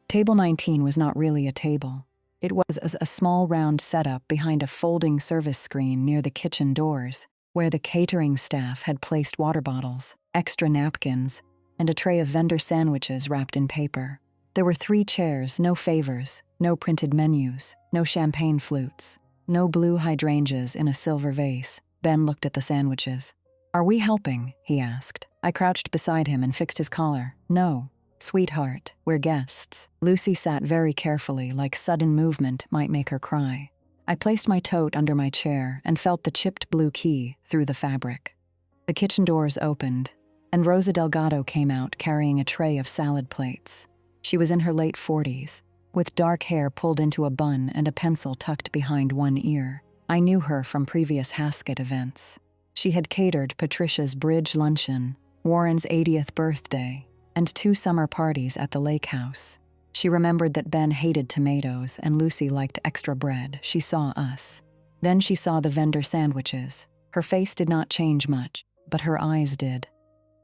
Table 19 was not really a table. It was a small round setup behind a folding service screen near the kitchen doors, where the catering staff had placed water bottles, extra napkins, and a tray of vendor sandwiches wrapped in paper. There were 3 chairs, no favors, no printed menus, no champagne flutes, no blue hydrangeas in a silver vase. Ben looked at the sandwiches. Are we helping? He asked. I crouched beside him and fixed his collar. No. Sweetheart, we're guests. Lucy sat very carefully, like sudden movement might make her cry. I placed my tote under my chair and felt the chipped blue key through the fabric. The kitchen doors opened, and Rosa Delgado came out carrying a tray of salad plates. She was in her late 40s, with dark hair pulled into a bun and a pencil tucked behind one ear. I knew her from previous Haskett events. She had catered Patricia's bridge luncheon, Warren's 80th birthday, and 2 summer parties at the lake house. She remembered that Ben hated tomatoes and Lucy liked extra bread. She saw us. Then she saw the vendor sandwiches. Her face did not change much, but her eyes did.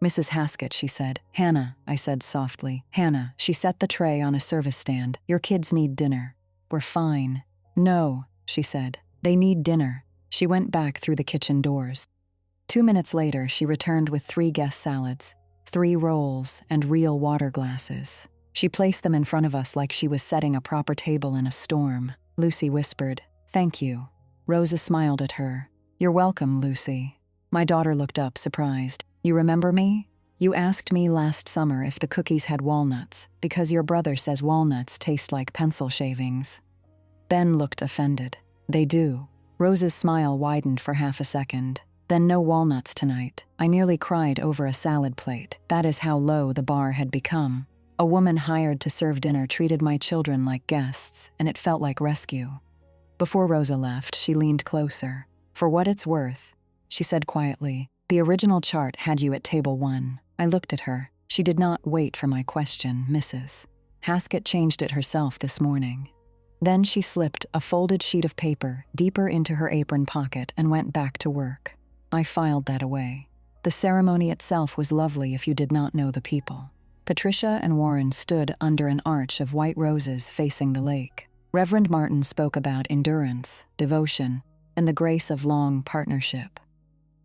"Mrs. Haskett," she said. "Hannah," I said softly. "Hannah." She set the tray on a service stand. "Your kids need dinner." "We're fine." "No," she said. "They need dinner." She went back through the kitchen doors. 2 minutes later, she returned with 3 guest salads, 3 rolls, and real water glasses. She placed them in front of us like she was setting a proper table in a storm. Lucy whispered, "Thank you." Rosa smiled at her. "You're welcome, Lucy." My daughter looked up, surprised. "You remember me? You asked me last summer if the cookies had walnuts, because your brother says walnuts taste like pencil shavings." Ben looked offended. "They do." Rosa's smile widened for half a second. "Then no walnuts tonight." I nearly cried over a salad plate. That is how low the bar had become. A woman hired to serve dinner treated my children like guests, and it felt like rescue. Before Rosa left, she leaned closer. "For what it's worth," she said quietly, "the original chart had you at table 1. I looked at her. She did not wait for my question, Mrs. Haskett changed it herself this morning. Then she slipped a folded sheet of paper deeper into her apron pocket and went back to work. I filed that away. The ceremony itself was lovely if you did not know the people. Patricia and Warren stood under an arch of white roses facing the lake. Reverend Martin spoke about endurance, devotion, and the grace of long partnership.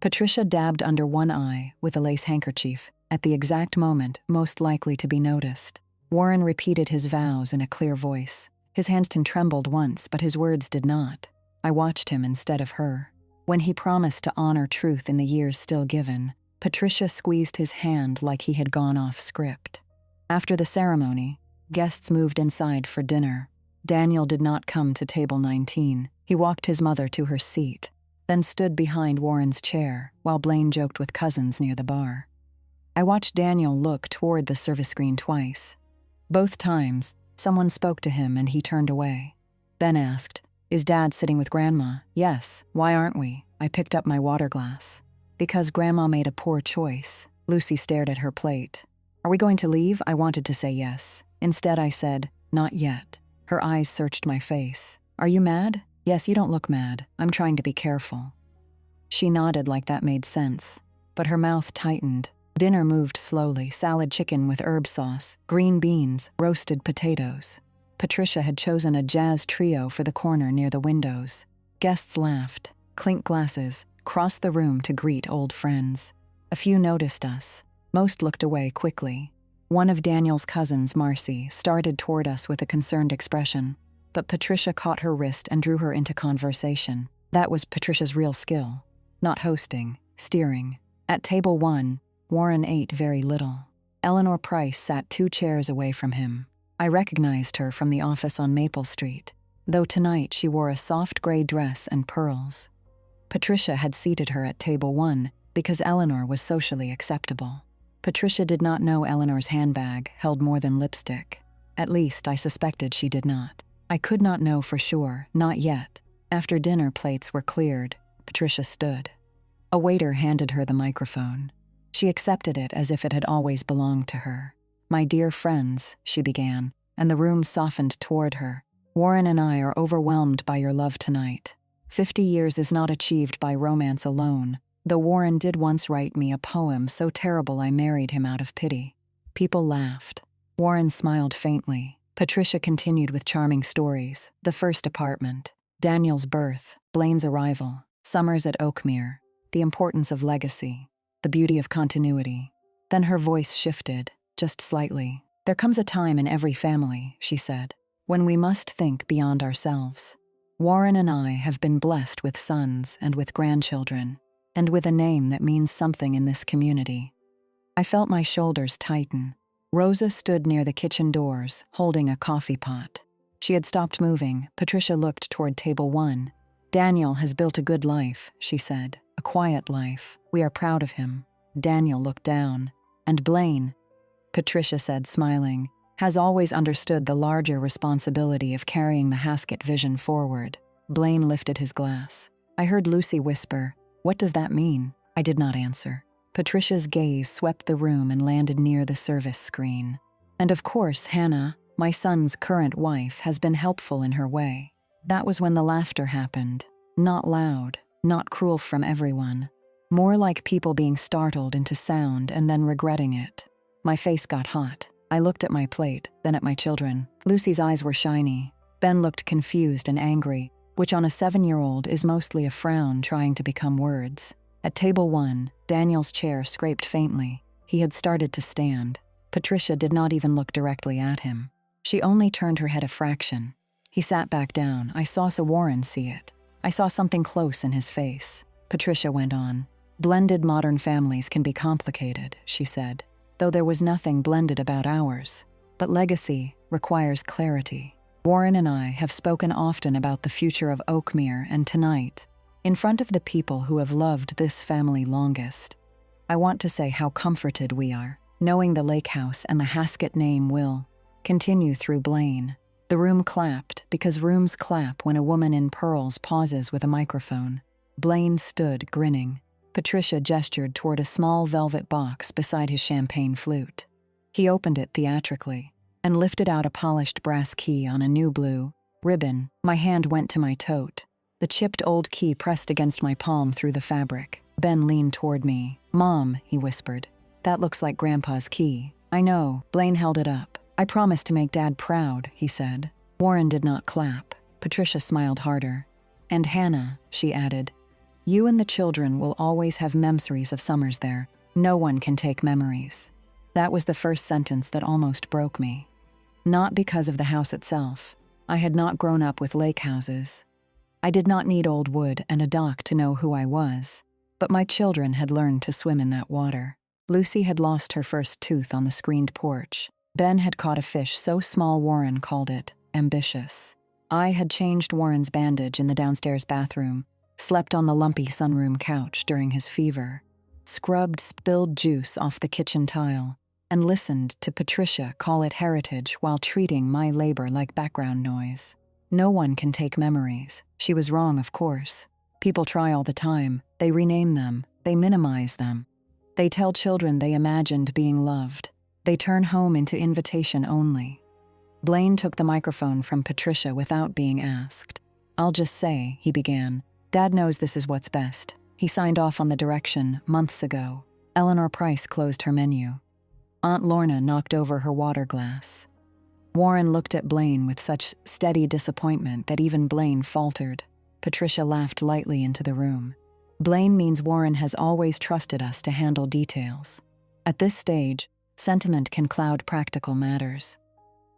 Patricia dabbed under one eye with a lace handkerchief at the exact moment most likely to be noticed. Warren repeated his vows in a clear voice. His hands trembled once, but his words did not. I watched him instead of her. When he promised to honor truth in the years still given, Patricia squeezed his hand like he had gone off script. After the ceremony, guests moved inside for dinner. Daniel did not come to table 19. He walked his mother to her seat, then stood behind Warren's chair while Blaine joked with cousins near the bar. I watched Daniel look toward the service screen twice. Both times, someone spoke to him and he turned away. Ben asked, "Is Dad sitting with Grandma?" "Yes. Why aren't we?" I picked up my water glass. "Because Grandma made a poor choice." Lucy stared at her plate. "Are we going to leave?" I wanted to say yes. Instead, I said, "Not yet." Her eyes searched my face. "Are you mad?" "Yes, you don't look mad. I'm trying to be careful." She nodded like that made sense, but her mouth tightened. Dinner moved slowly: salad chicken with herb sauce, green beans, roasted potatoes. Patricia had chosen a jazz trio for the corner near the windows. Guests laughed, clinked glasses, crossed the room to greet old friends. A few noticed us. Most looked away quickly. One of Daniel's cousins, Marcy, started toward us with a concerned expression, but Patricia caught her wrist and drew her into conversation. That was Patricia's real skill. Not hosting, steering. At table 1, Warren ate very little. Eleanor Price sat 2 chairs away from him. I recognized her from the office on Maple Street, though tonight she wore a soft gray dress and pearls. Patricia had seated her at table 1 because Eleanor was socially acceptable. Patricia did not know Eleanor's handbag held more than lipstick. At least, I suspected she did not. I could not know for sure, not yet. After dinner plates were cleared, Patricia stood. A waiter handed her the microphone. She accepted it as if it had always belonged to her. "My dear friends," she began, and the room softened toward her. "Warren and I are overwhelmed by your love tonight. 50 years is not achieved by romance alone, though Warren did once write me a poem so terrible I married him out of pity." People laughed. Warren smiled faintly. Patricia continued with charming stories: the first apartment, Daniel's birth, Blaine's arrival, summers at Oakmere, the importance of legacy, the beauty of continuity. Then her voice shifted, just slightly. "There comes a time in every family," she said, "when we must think beyond ourselves. Warren and I have been blessed with sons and with grandchildren, and with a name that means something in this community." I felt my shoulders tighten. Rosa stood near the kitchen doors, holding a coffee pot. She had stopped moving. Patricia looked toward table 1. "Daniel has built a good life," she said. "A quiet life. We are proud of him." Daniel looked down. "And Blaine," Patricia said, smiling, "has always understood the larger responsibility of carrying the Haskett vision forward." Blaine lifted his glass. I heard Lucy whisper, "What does that mean?" I did not answer. Patricia's gaze swept the room and landed near the service screen. "And of course, Hannah," My son's current wife has been helpful in her way. That was when the laughter happened. Not loud, not cruel from everyone. More like people being startled into sound and then regretting it. My face got hot. I looked at my plate, then at my children. Lucy's eyes were shiny. Ben looked confused and angry, which on a 7-year-old is mostly a frown trying to become words. At table 1, Daniel's chair scraped faintly. He had started to stand. Patricia did not even look directly at him. She only turned her head a fraction. He sat back down. I saw Warren see it. I saw something close in his face. Patricia went on. Blended modern families can be complicated, she said, though there was nothing blended about ours. But legacy requires clarity. Warren and I have spoken often about the future of Oakmere, and tonight, in front of the people who have loved this family longest, I want to say how comforted we are, knowing the lake house and the Haskett name will continue through Blaine. The room clapped, because rooms clap when a woman in pearls pauses with a microphone. Blaine stood, grinning. Patricia gestured toward a small velvet box beside his champagne flute. He opened it theatrically and lifted out a polished brass key on a new blue ribbon. My hand went to my tote. The chipped old key pressed against my palm through the fabric. Ben leaned toward me. "Mom," he whispered. "That looks like Grandpa's key." "I know." Blaine held it up. "I promised to make Dad proud," he said. Warren did not clap. Patricia smiled harder. "And Hannah," she added, "you and the children will always have memories of summers there. No one can take memories." That was the first sentence that almost broke me. Not because of the house itself. I had not grown up with lake houses. I did not need old wood and a dock to know who I was. But my children had learned to swim in that water. Lucy had lost her first tooth on the screened porch. Ben had caught a fish so small Warren called it ambitious. I had changed Warren's bandage in the downstairs bathroom, slept on the lumpy sunroom couch during his fever, scrubbed spilled juice off the kitchen tile, and listened to Patricia call it heritage while treating my labor like background noise. No one can take memories. She was wrong, of course. People try all the time. They rename them. They minimize them. They tell children they imagined being loved. They turn home into invitation only. Blaine took the microphone from Patricia without being asked. "I'll just say," he began, "Dad knows this is what's best. He signed off on the direction months ago." Eleanor Price closed her menu. Aunt Lorna knocked over her water glass. Warren looked at Blaine with such steady disappointment that even Blaine faltered. Patricia laughed lightly into the room. "Blaine means Warren has always trusted us to handle details. At this stage, sentiment can cloud practical matters."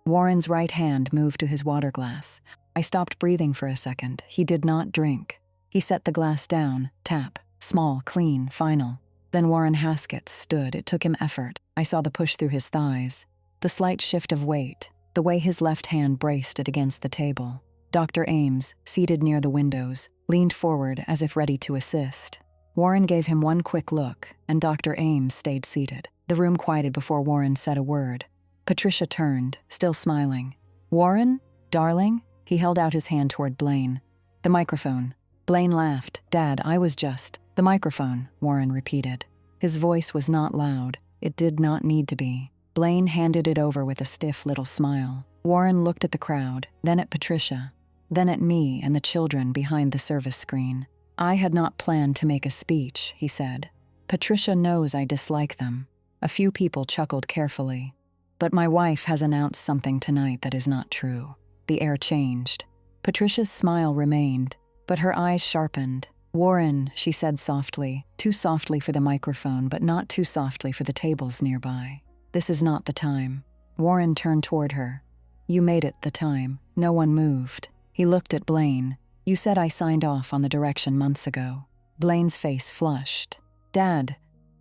Warren's right hand moved to his water glass. I stopped breathing for a second. He did not drink. He set the glass down, tap, small, clean, final. Then Warren Haskett stood. It took him effort. I saw the push through his thighs, the slight shift of weight, the way his left hand braced it against the table. Dr. Ames, seated near the windows, leaned forward as if ready to assist. Warren gave him one quick look, and Dr. Ames stayed seated. The room quieted before Warren said a word. Patricia turned, still smiling. "Warren, darling?" He held out his hand toward Blaine. "The microphone." Blaine laughed. "Dad, I was just—" "The microphone," Warren repeated. His voice was not loud. It did not need to be. Blaine handed it over with a stiff little smile. Warren looked at the crowd, then at Patricia, then at me and the children behind the service screen. "I had not planned to make a speech," he said. "Patricia knows I dislike them." A few people chuckled carefully. "But my wife has announced something tonight that is not true." The air changed. Patricia's smile remained, but her eyes sharpened. "Warren," she said softly, too softly for the microphone, but not too softly for the tables nearby. "This is not the time." Warren turned toward her. "You made it the time." No one moved. He looked at Blaine. "You said I signed off on the direction months ago." Blaine's face flushed. "Dad,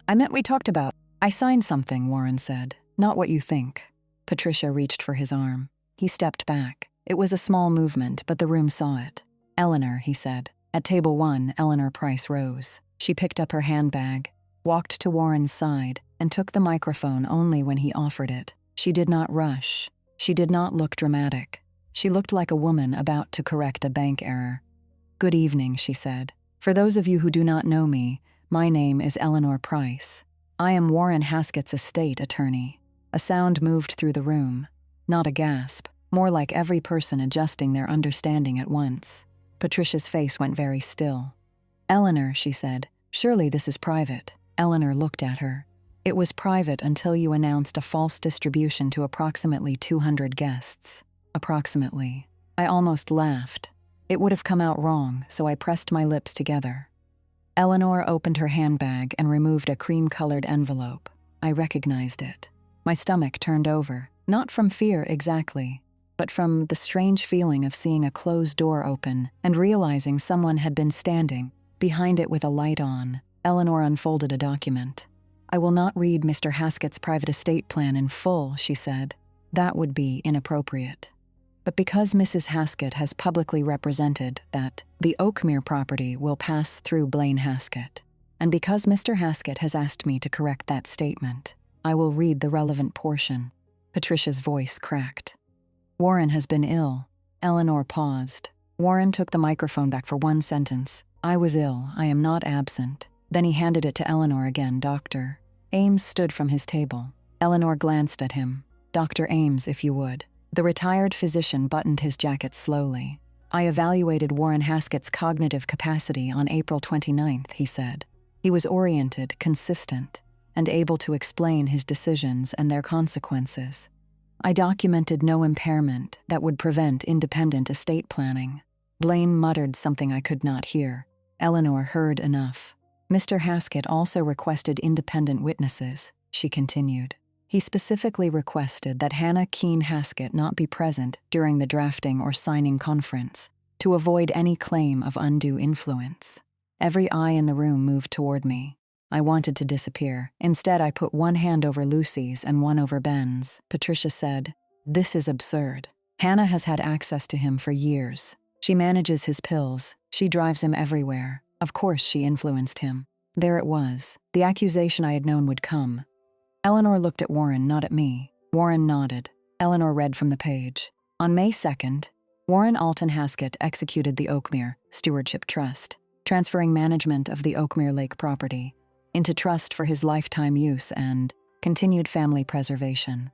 I meant we talked about—" "I signed something," Warren said. "Not what you think." Patricia reached for his arm. He stepped back. It was a small movement, but the room saw it. "Eleanor," he said. At table 1, Eleanor Price rose. She picked up her handbag, walked to Warren's side, and took the microphone only when he offered it. She did not rush. She did not look dramatic. She looked like a woman about to correct a bank error. "Good evening," she said. "For those of you who do not know me, my name is Eleanor Price. I am Warren Haskett's estate attorney." A sound moved through the room. Not a gasp, more like every person adjusting their understanding at once. Patricia's face went very still. "Eleanor," she said, "surely this is private." Eleanor looked at her. "It was private until you announced a false distribution to approximately 200 guests. Approximately." I almost laughed. It would have come out wrong, so I pressed my lips together. Eleanor opened her handbag and removed a cream-colored envelope. I recognized it. My stomach turned over, not from fear exactly, but from the strange feeling of seeing a closed door open and realizing someone had been standing behind it with a light on. Eleanor unfolded a document. "I will not read Mr. Haskett's private estate plan in full," she said. "That would be inappropriate. But because Mrs. Haskett has publicly represented that the Oakmere property will pass through Blaine Haskett, and because Mr. Haskett has asked me to correct that statement, I will read the relevant portion." Patricia's voice cracked. "Warren has been ill." Eleanor paused. Warren took the microphone back for one sentence. "I was ill. I am not absent." Then he handed it to Eleanor again. "Dr. Ames stood from his table." Eleanor glanced at him. "Dr. Ames, if you would." The retired physician buttoned his jacket slowly. "I evaluated Warren Haskett's cognitive capacity on April 29th, he said. "He was oriented, consistent, and able to explain his decisions and their consequences. I documented no impairment that would prevent independent estate planning." Blaine muttered something I could not hear. Eleanor heard enough. "Mr. Haskett also requested independent witnesses," she continued. "He specifically requested that Hannah Keene Haskett not be present during the drafting or signing conference to avoid any claim of undue influence." Every eye in the room moved toward me. I wanted to disappear. Instead, I put one hand over Lucy's and one over Ben's. Patricia said, "This is absurd. Hannah has had access to him for years. She manages his pills. She drives him everywhere. Of course she influenced him." There it was. The accusation I had known would come. Eleanor looked at Warren, not at me. Warren nodded. Eleanor read from the page. "On May 2nd, Warren Alton Haskett executed the Oakmere Stewardship Trust, transferring management of the Oakmere Lake property into trust for his lifetime use and continued family preservation.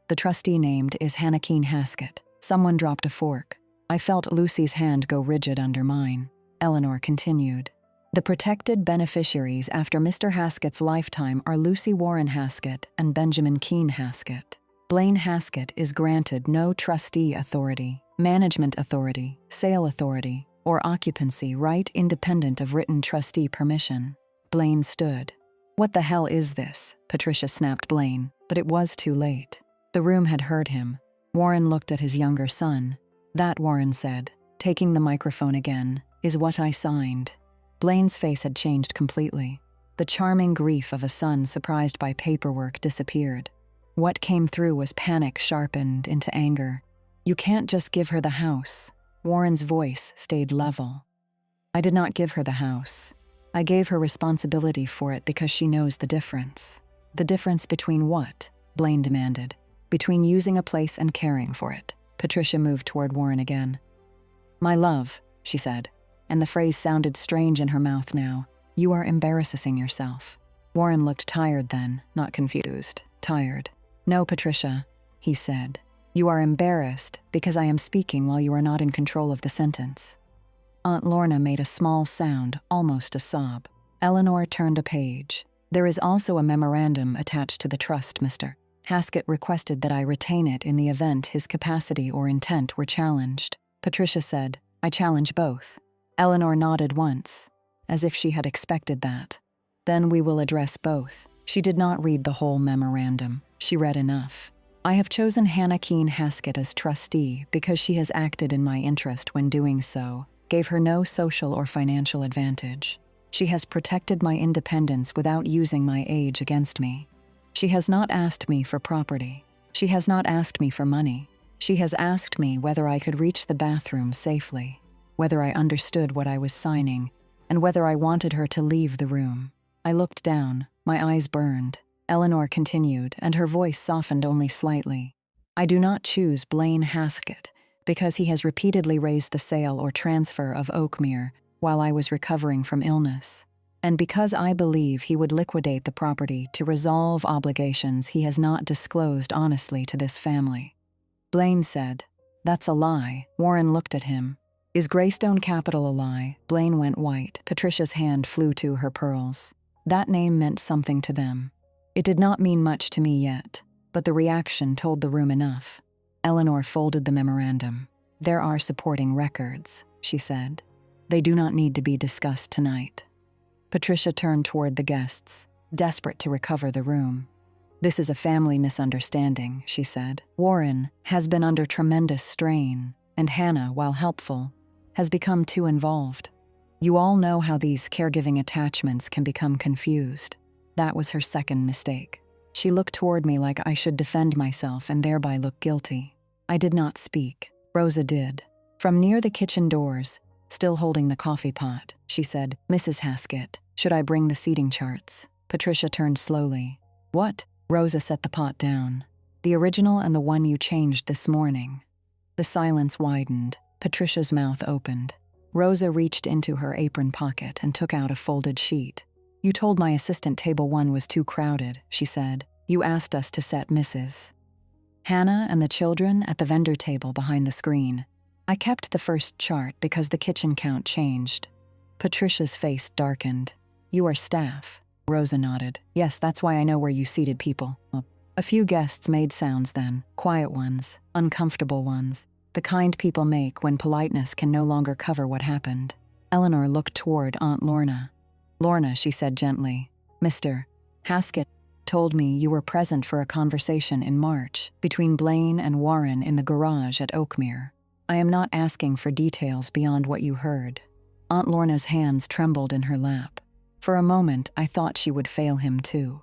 The trustee named is Hannah Keene Haskett." Someone dropped a fork. I felt Lucy's hand go rigid under mine. Eleanor continued. "The protected beneficiaries after Mr. Haskett's lifetime are Lucy Warren Haskett and Benjamin Keene Haskett. Blaine Haskett is granted no trustee authority, management authority, sale authority, or occupancy right independent of written trustee permission." Blaine stood. "What the hell is this?" Patricia snapped Blaine, but it was too late. The room had heard him. Warren looked at his younger son. "That," Warren said, taking the microphone again, "is what I signed." Blaine's face had changed completely. The charming grief of a son surprised by paperwork disappeared. What came through was panic sharpened into anger. "You can't just give her the house." Warren's voice stayed level. "I did not give her the house. I gave her responsibility for it because she knows the difference." "The difference between what?" Blaine demanded. "Between using a place and caring for it." Patricia moved toward Warren again. "My love," she said, and the phrase sounded strange in her mouth now. "You are embarrassing yourself." Warren looked tired then, not confused. Tired. "No, Patricia," he said. "You are embarrassed because I am speaking while you are not in control of the sentence." Aunt Lorna made a small sound, almost a sob. Eleanor turned a page. "There is also a memorandum attached to the trust, Mr. Haskett requested that I retain it in the event his capacity or intent were challenged." Patricia said, "I challenge both." Eleanor nodded once, as if she had expected that. "Then we will address both." She did not read the whole memorandum. She read enough. "I have chosen Hannah Keene Haskett as trustee because she has acted in my interest when doing so, gave her no social or financial advantage. She has protected my independence without using my age against me. She has not asked me for property. She has not asked me for money. She has asked me whether I could reach the bathroom safely, whether I understood what I was signing, and whether I wanted her to leave the room." I looked down. My eyes burned. Eleanor continued, and her voice softened only slightly. "I do not choose Blaine Haskett because he has repeatedly raised the sale or transfer of Oakmere while I was recovering from illness, and because I believe he would liquidate the property to resolve obligations he has not disclosed honestly to this family. Blaine said. That's a lie. Warren looked at him. Is Greystone Capital a lie? Blaine went white. Patricia's hand flew to her pearls. That name meant something to them. It did not mean much to me yet, but the reaction told the room enough. Eleanor folded the memorandum. There are supporting records, she said. They do not need to be discussed tonight. Patricia turned toward the guests, desperate to recover the room. This is a family misunderstanding, she said. Warren has been under tremendous strain, and Hannah, while helpful, has become too involved. You all know how these caregiving attachments can become confused. That was her second mistake. She looked toward me like I should defend myself and thereby look guilty. I did not speak. Rosa did. From near the kitchen doors, still holding the coffee pot, she said, Mrs. Haskett, should I bring the seating charts? Patricia turned slowly. What? Rosa set the pot down. The original and the one you changed this morning. The silence widened. Patricia's mouth opened. Rosa reached into her apron pocket and took out a folded sheet. You told my assistant table 1 was too crowded, she said. You asked us to set Mrs. Hannah and the children at the vendor table behind the screen. I kept the first chart because the kitchen count changed. Patricia's face darkened. You are staff. Rosa nodded. Yes, that's why I know where you seated people. A few guests made sounds then, quiet ones, uncomfortable ones, the kind people make when politeness can no longer cover what happened. Eleanor looked toward Aunt Lorna. Lorna, she said gently, Mr. Haskett told me you were present for a conversation in March between Blaine and Warren in the garage at Oakmere. I am not asking for details beyond what you heard. Aunt Lorna's hands trembled in her lap. For a moment, I thought she would fail him too.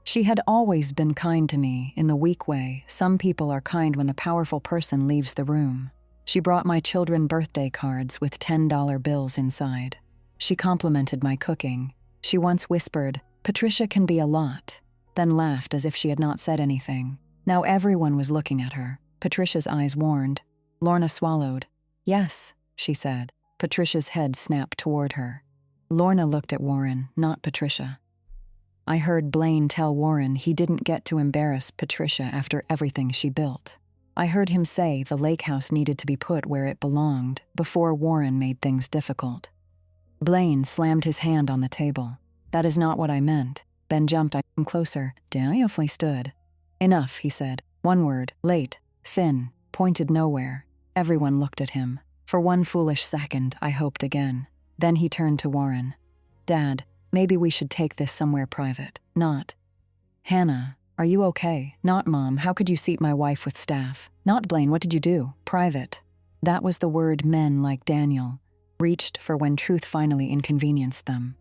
She had always been kind to me in the weak way some people are kind when the powerful person leaves the room. She brought my children birthday cards with $10 bills inside. She complimented my cooking. She once whispered, Patricia can be a lot, then laughed as if she had not said anything. Now everyone was looking at her. Patricia's eyes warned. Lorna swallowed. Yes, she said. Patricia's head snapped toward her. Lorna looked at Warren, not Patricia. I heard Blaine tell Warren he didn't get to embarrass Patricia after everything she built. I heard him say the lake house needed to be put where it belonged before Warren made things difficult. Blaine slammed his hand on the table. That is not what I meant. Ben jumped closer. Daniel stood. Enough, he said. One word, late, thin, pointed nowhere. Everyone looked at him. For one foolish second, I hoped again. Then he turned to Warren. Dad, maybe we should take this somewhere private. Not. Hannah, are you okay? Not Mom, how could you seat my wife with staff? Not Blaine, what did you do? Private. That was the word men like Daniel reached for when truth finally inconvenienced them.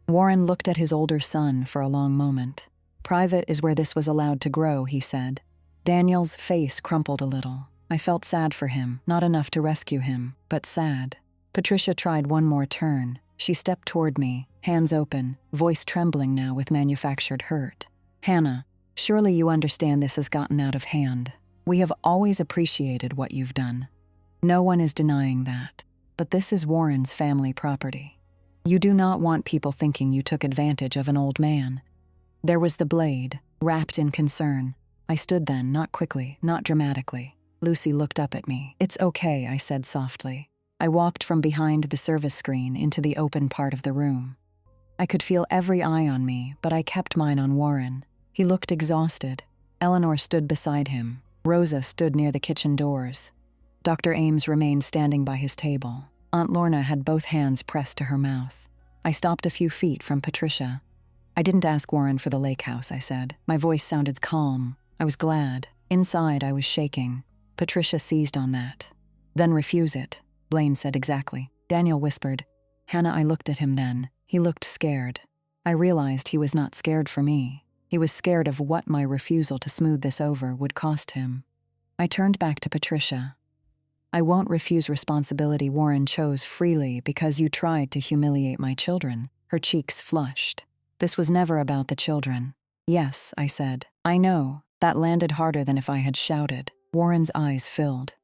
Warren looked at his older son for a long moment. Private is where this was allowed to grow, he said. Daniel's face crumpled a little. I felt sad for him, not enough to rescue him, but sad. Patricia tried one more turn. She stepped toward me, hands open, voice trembling now with manufactured hurt. Hannah, surely you understand this has gotten out of hand. We have always appreciated what you've done. No one is denying that. But this is Warren's family property. You do not want people thinking you took advantage of an old man. There was the blade, wrapped in concern. I stood then, not quickly, not dramatically. Lucy looked up at me. It's okay, I said softly. I walked from behind the service screen into the open part of the room. I could feel every eye on me, but I kept mine on Warren. He looked exhausted. Eleanor stood beside him. Rosa stood near the kitchen doors. Dr. Ames remained standing by his table. Aunt Lorna had both hands pressed to her mouth. I stopped a few feet from Patricia. I didn't ask Warren for the lake house, I said. My voice sounded calm. I was glad. Inside, I was shaking. Patricia seized on that. Then refuse it, Blaine said exactly. Daniel whispered. Hannah, I looked at him then. He looked scared. I realized he was not scared for me. He was scared of what my refusal to smooth this over would cost him. I turned back to Patricia. I won't refuse responsibility Warren chose freely because you tried to humiliate my children. Her cheeks flushed. This was never about the children. Yes, I said. I know. That landed harder than if I had shouted. Warren's eyes filled.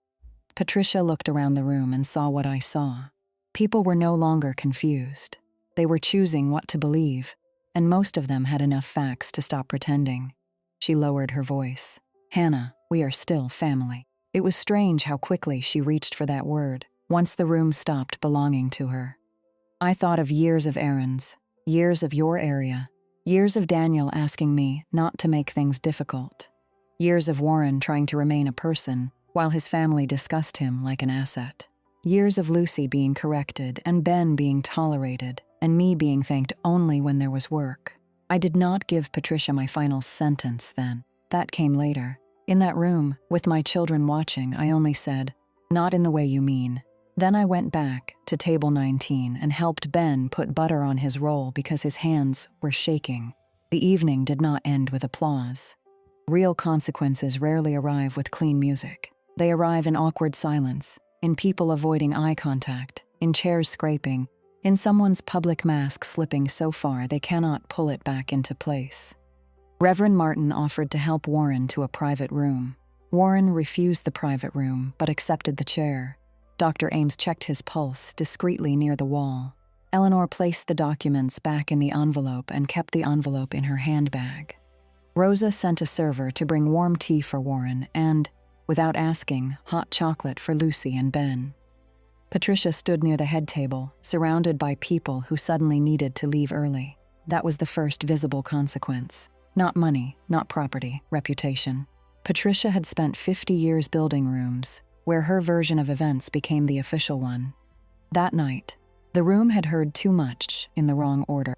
Patricia looked around the room and saw what I saw. People were no longer confused. They were choosing what to believe, and most of them had enough facts to stop pretending. She lowered her voice. Hannah, we are still family. It was strange how quickly she reached for that word, once the room stopped belonging to her. I thought of years of errands, years of your area, years of Daniel asking me not to make things difficult, years of Warren trying to remain a person while his family discussed him like an asset, years of Lucy being corrected and Ben being tolerated and me being thanked only when there was work. I did not give Patricia my final sentence then. That came later. In that room, with my children watching, I only said, "Not in the way you mean." Then I went back to table 19 and helped Ben put butter on his roll because his hands were shaking. The evening did not end with applause. Real consequences rarely arrive with clean music. They arrive in awkward silence, in people avoiding eye contact, in chairs scraping, in someone's public mask slipping so far they cannot pull it back into place. Reverend Martin offered to help Warren to a private room. Warren refused the private room, but accepted the chair. Dr. Ames checked his pulse discreetly near the wall. Eleanor placed the documents back in the envelope and kept the envelope in her handbag. Rosa sent a server to bring warm tea for Warren and, without asking, hot chocolate for Lucy and Ben. Patricia stood near the head table, surrounded by people who suddenly needed to leave early. That was the first visible consequence. Not money, not property, reputation. Patricia had spent 50 years building rooms, where her version of events became the official one. That night, the room had heard too much in the wrong order.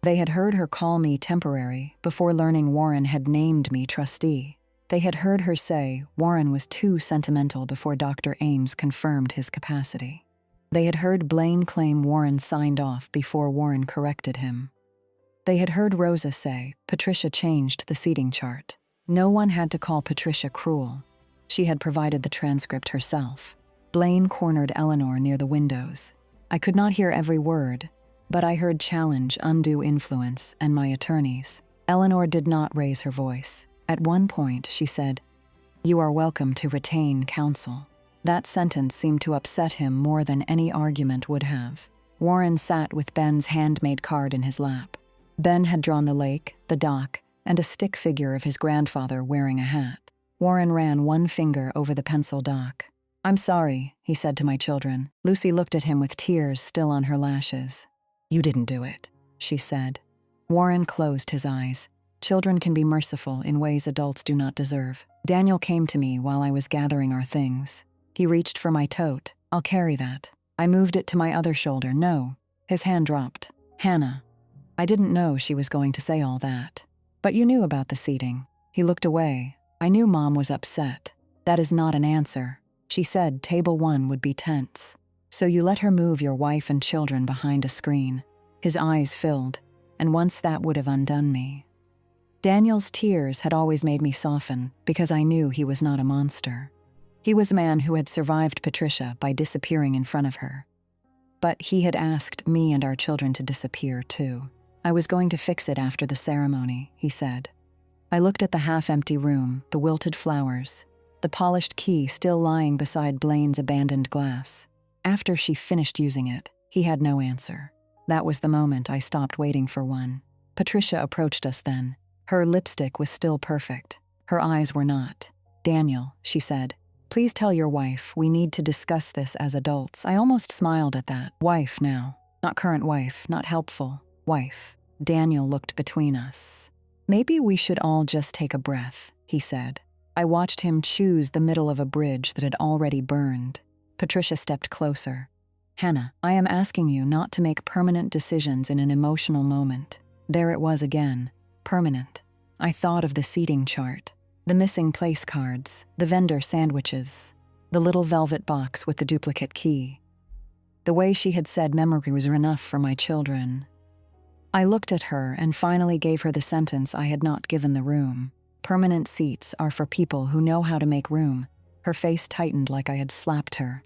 They had heard her call me temporary before learning Warren had named me trustee. They had heard her say Warren was too sentimental before Dr. Ames confirmed his capacity. They had heard Blaine claim Warren signed off before Warren corrected him. They had heard Rosa say Patricia changed the seating chart. No one had to call Patricia cruel. She had provided the transcript herself. Blaine cornered Eleanor near the windows. I could not hear every word, but I heard challenge, undue influence, and my attorneys. Eleanor did not raise her voice. At one point, she said, "You are welcome to retain counsel." That sentence seemed to upset him more than any argument would have. Warren sat with Ben's handmade card in his lap. Ben had drawn the lake, the dock, and a stick figure of his grandfather wearing a hat. Warren ran one finger over the pencil dock. "I'm sorry," he said to my children. Lucy looked at him with tears still on her lashes. "You didn't do it," she said. Warren closed his eyes. Children can be merciful in ways adults do not deserve. Daniel came to me while I was gathering our things. He reached for my tote. "I'll carry that." I moved it to my other shoulder. "No." His hand dropped. "Hannah." I didn't know she was going to say all that. "But you knew about the seating." He looked away. I knew Mom was upset. "That is not an answer." She said table 1 would be tense. "So you let her move your wife and children behind a screen." His eyes filled, and once that would have undone me. Daniel's tears had always made me soften because I knew he was not a monster. He was a man who had survived Patricia by disappearing in front of her. But he had asked me and our children to disappear too. "I was going to fix it after the ceremony," he said. I looked at the half-empty room, the wilted flowers, the polished key still lying beside Blaine's abandoned glass. After she finished using it, he had no answer. That was the moment I stopped waiting for one. Patricia approached us then. Her lipstick was still perfect. Her eyes were not. "Daniel," she said, "please tell your wife we need to discuss this as adults." I almost smiled at that. Wife now. Not current wife, not helpful. Wife. Daniel looked between us. "Maybe we should all just take a breath," he said. I watched him choose the middle of a bridge that had already burned. Patricia stepped closer. "Hannah, I am asking you not to make permanent decisions in an emotional moment." There it was again. Permanent. I thought of the seating chart, the missing place cards, the vendor sandwiches, the little velvet box with the duplicate key. The way she had said memories were enough for my children. I looked at her and finally gave her the sentence I had not given the room. Permanent seats are for people who know how to make room. Her face tightened like I had slapped her.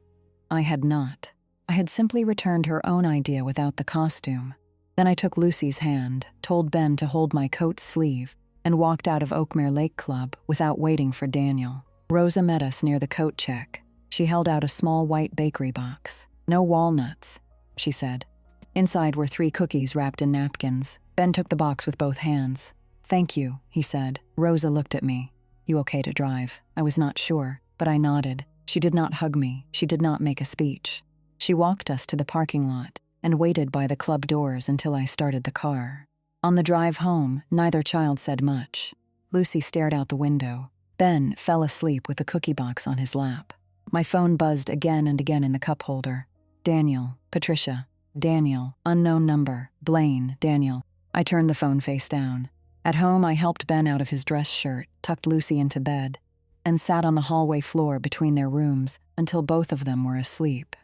I had not. I had simply returned her own idea without the costume. Then I took Lucy's hand, told Ben to hold my coat's sleeve, and walked out of Oakmere Lake Club without waiting for Daniel. Rosa met us near the coat check. She held out a small white bakery box. "No walnuts," she said. Inside were 3 cookies wrapped in napkins. Ben took the box with both hands. "Thank you," he said. Rosa looked at me. "You okay to drive?" I was not sure, but I nodded. She did not hug me. She did not make a speech. She walked us to the parking lot and waited by the club doors until I started the car. On the drive home, neither child said much. Lucy stared out the window. Ben fell asleep with the cookie box on his lap. My phone buzzed again and again in the cup holder. Daniel, Patricia, Daniel, unknown number, Blaine, Daniel. I turned the phone face down. At home, I helped Ben out of his dress shirt, tucked Lucy into bed, and sat on the hallway floor between their rooms until both of them were asleep.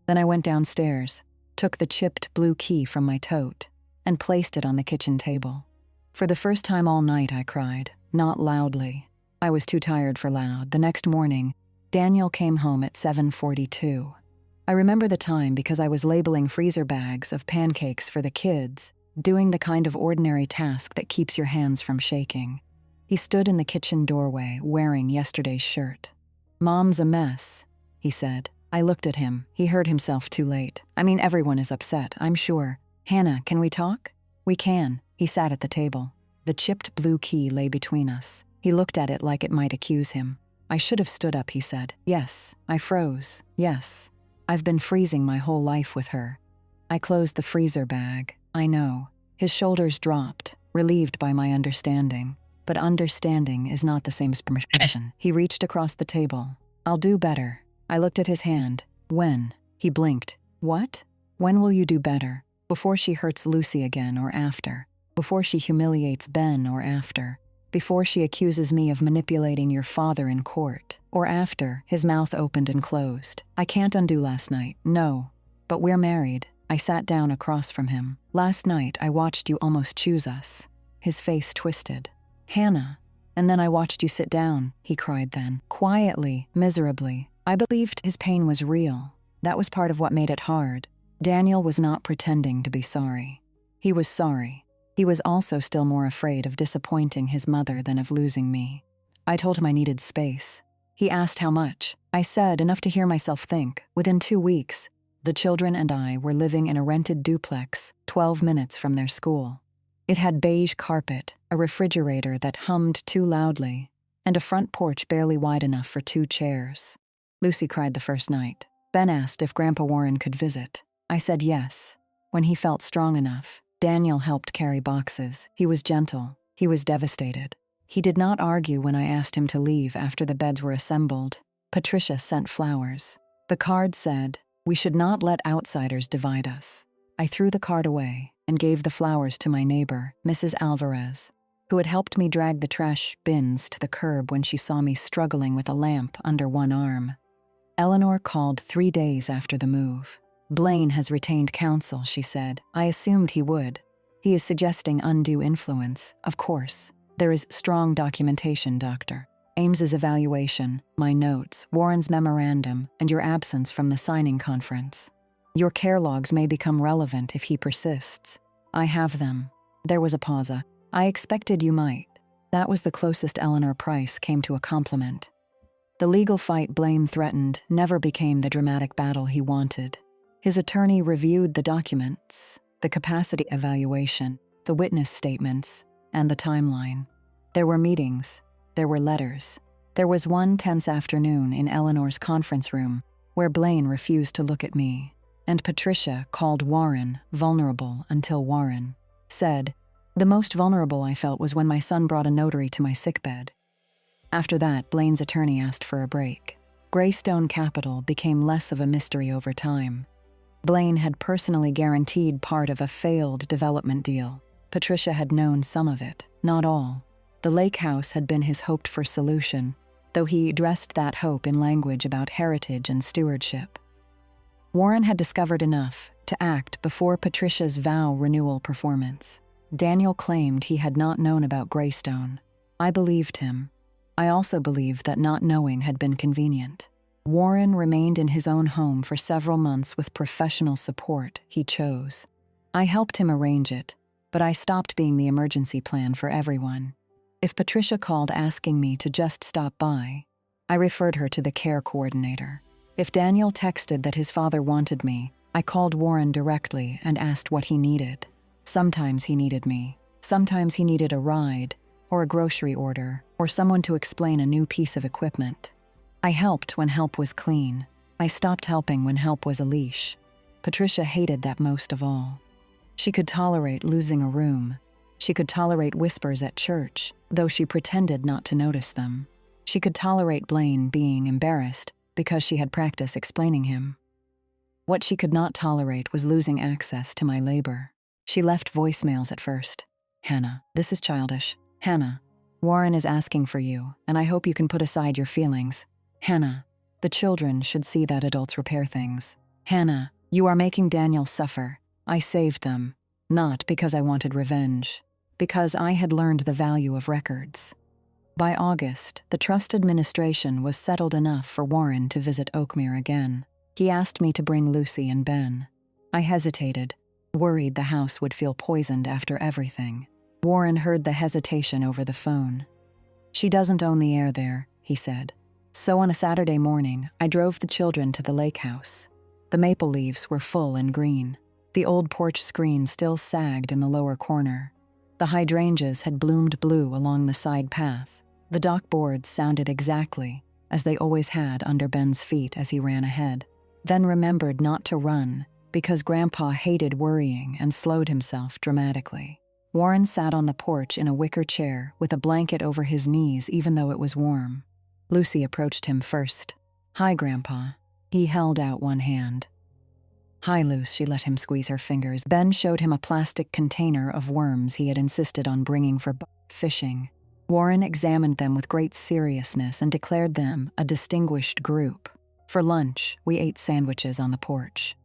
Then I went downstairs, took the chipped blue key from my tote, and placed it on the kitchen table. For the first time all night, I cried, not loudly. I was too tired for loud. The next morning, Daniel came home at 7:42. I remember the time because I was labeling freezer bags of pancakes for the kids, doing the kind of ordinary task that keeps your hands from shaking. He stood in the kitchen doorway, wearing yesterday's shirt. "Mom's a mess," he said. I looked at him. He heard himself too late. "I mean, everyone is upset, I'm sure. Hannah, can we talk?" "We can." He sat at the table. The chipped blue key lay between us. He looked at it like it might accuse him. "I should have stood up," he said. "Yes, I froze. Yes. I've been freezing my whole life with her." I closed the freezer bag. "I know." His shoulders dropped, relieved by my understanding. But understanding is not the same as permission. He reached across the table. "I'll do better." I looked at his hand. "When?" He blinked. "What? When will you do better? Before she hurts Lucy again or after? Before she humiliates Ben or after? Before she accuses me of manipulating your father in court? Or after?" His mouth opened and closed. "I can't undo last night. No. But we're married." I sat down across from him. "Last night I watched you almost choose us." His face twisted. "Hannah. And then I watched you sit down," he cried then. Quietly, miserably. I believed his pain was real. That was part of what made it hard. Daniel was not pretending to be sorry. He was sorry. He was also still more afraid of disappointing his mother than of losing me. I told him I needed space. He asked how much. I said enough to hear myself think. Within 2 weeks, the children and I were living in a rented duplex 12 minutes from their school. It had beige carpet, a refrigerator that hummed too loudly, and a front porch barely wide enough for 2 chairs. Lucy cried the first night. Ben asked if Grandpa Warren could visit. I said yes. When he felt strong enough, Daniel helped carry boxes. He was gentle. He was devastated. He did not argue when I asked him to leave after the beds were assembled. Patricia sent flowers. The card said, "We should not let outsiders divide us." I threw the card away and gave the flowers to my neighbor, Mrs. Alvarez, who had helped me drag the trash bins to the curb when she saw me struggling with a lamp under one arm. Eleanor called 3 days after the move. "Blaine has retained counsel," she said. "I assumed he would. He is suggesting undue influence, of course. There is strong documentation, Doctor. Ames's evaluation, my notes, Warren's memorandum, and your absence from the signing conference. Your care logs may become relevant if he persists. I have them." There was a pause. "I expected you might." That was the closest Eleanor Price came to a compliment. The legal fight Blaine threatened never became the dramatic battle he wanted. His attorney reviewed the documents, the capacity evaluation, the witness statements, and the timeline. There were meetings. There were letters. There was one tense afternoon in Eleanor's conference room where Blaine refused to look at me, and Patricia called Warren vulnerable until Warren said, "The most vulnerable I felt was when my son brought a notary to my sickbed." After that, Blaine's attorney asked for a break. Greystone Capital became less of a mystery over time. Blaine had personally guaranteed part of a failed development deal. Patricia had known some of it, not all. The lake house had been his hoped-for solution, though he dressed that hope in language about heritage and stewardship. Warren had discovered enough to act before Patricia's vow renewal performance. Daniel claimed he had not known about Greystone. I believed him. I also believed that not knowing had been convenient. Warren remained in his own home for several months with professional support he chose. I helped him arrange it, but I stopped being the emergency plan for everyone. If Patricia called asking me to just stop by, I referred her to the care coordinator. If Daniel texted that his father wanted me, I called Warren directly and asked what he needed. Sometimes he needed me. Sometimes he needed a ride, or a grocery order, or someone to explain a new piece of equipment. I helped when help was clean. I stopped helping when help was a leash. Patricia hated that most of all. She could tolerate losing a room. She could tolerate whispers at church, though she pretended not to notice them. She could tolerate Blaine being embarrassed because she had practice explaining him. What she could not tolerate was losing access to my labor. She left voicemails at first. "Hannah, this is childish. Hannah, Warren is asking for you, and I hope you can put aside your feelings. Hannah, the children should see that adults repair things. Hannah, you are making Daniel suffer. I saved them, not because I wanted revenge, because I had learned the value of records." By August, the trust administration was settled enough for Warren to visit Oakmere again. He asked me to bring Lucy and Ben. I hesitated, worried the house would feel poisoned after everything. Warren heard the hesitation over the phone. "She doesn't own the air there," he said. So on a Saturday morning, I drove the children to the lake house. The maple leaves were full and green. The old porch screen still sagged in the lower corner. The hydrangeas had bloomed blue along the side path. The dock boards sounded exactly as they always had under Ben's feet as he ran ahead. Then remembered not to run because Grandpa hated worrying and slowed himself dramatically. Warren sat on the porch in a wicker chair with a blanket over his knees even though it was warm. Lucy approached him first. "Hi, Grandpa." He held out one hand. "Hi, Luce," she let him squeeze her fingers. Ben showed him a plastic container of worms he had insisted on bringing for fishing. Warren examined them with great seriousness and declared them a distinguished group. For lunch, we ate sandwiches on the porch.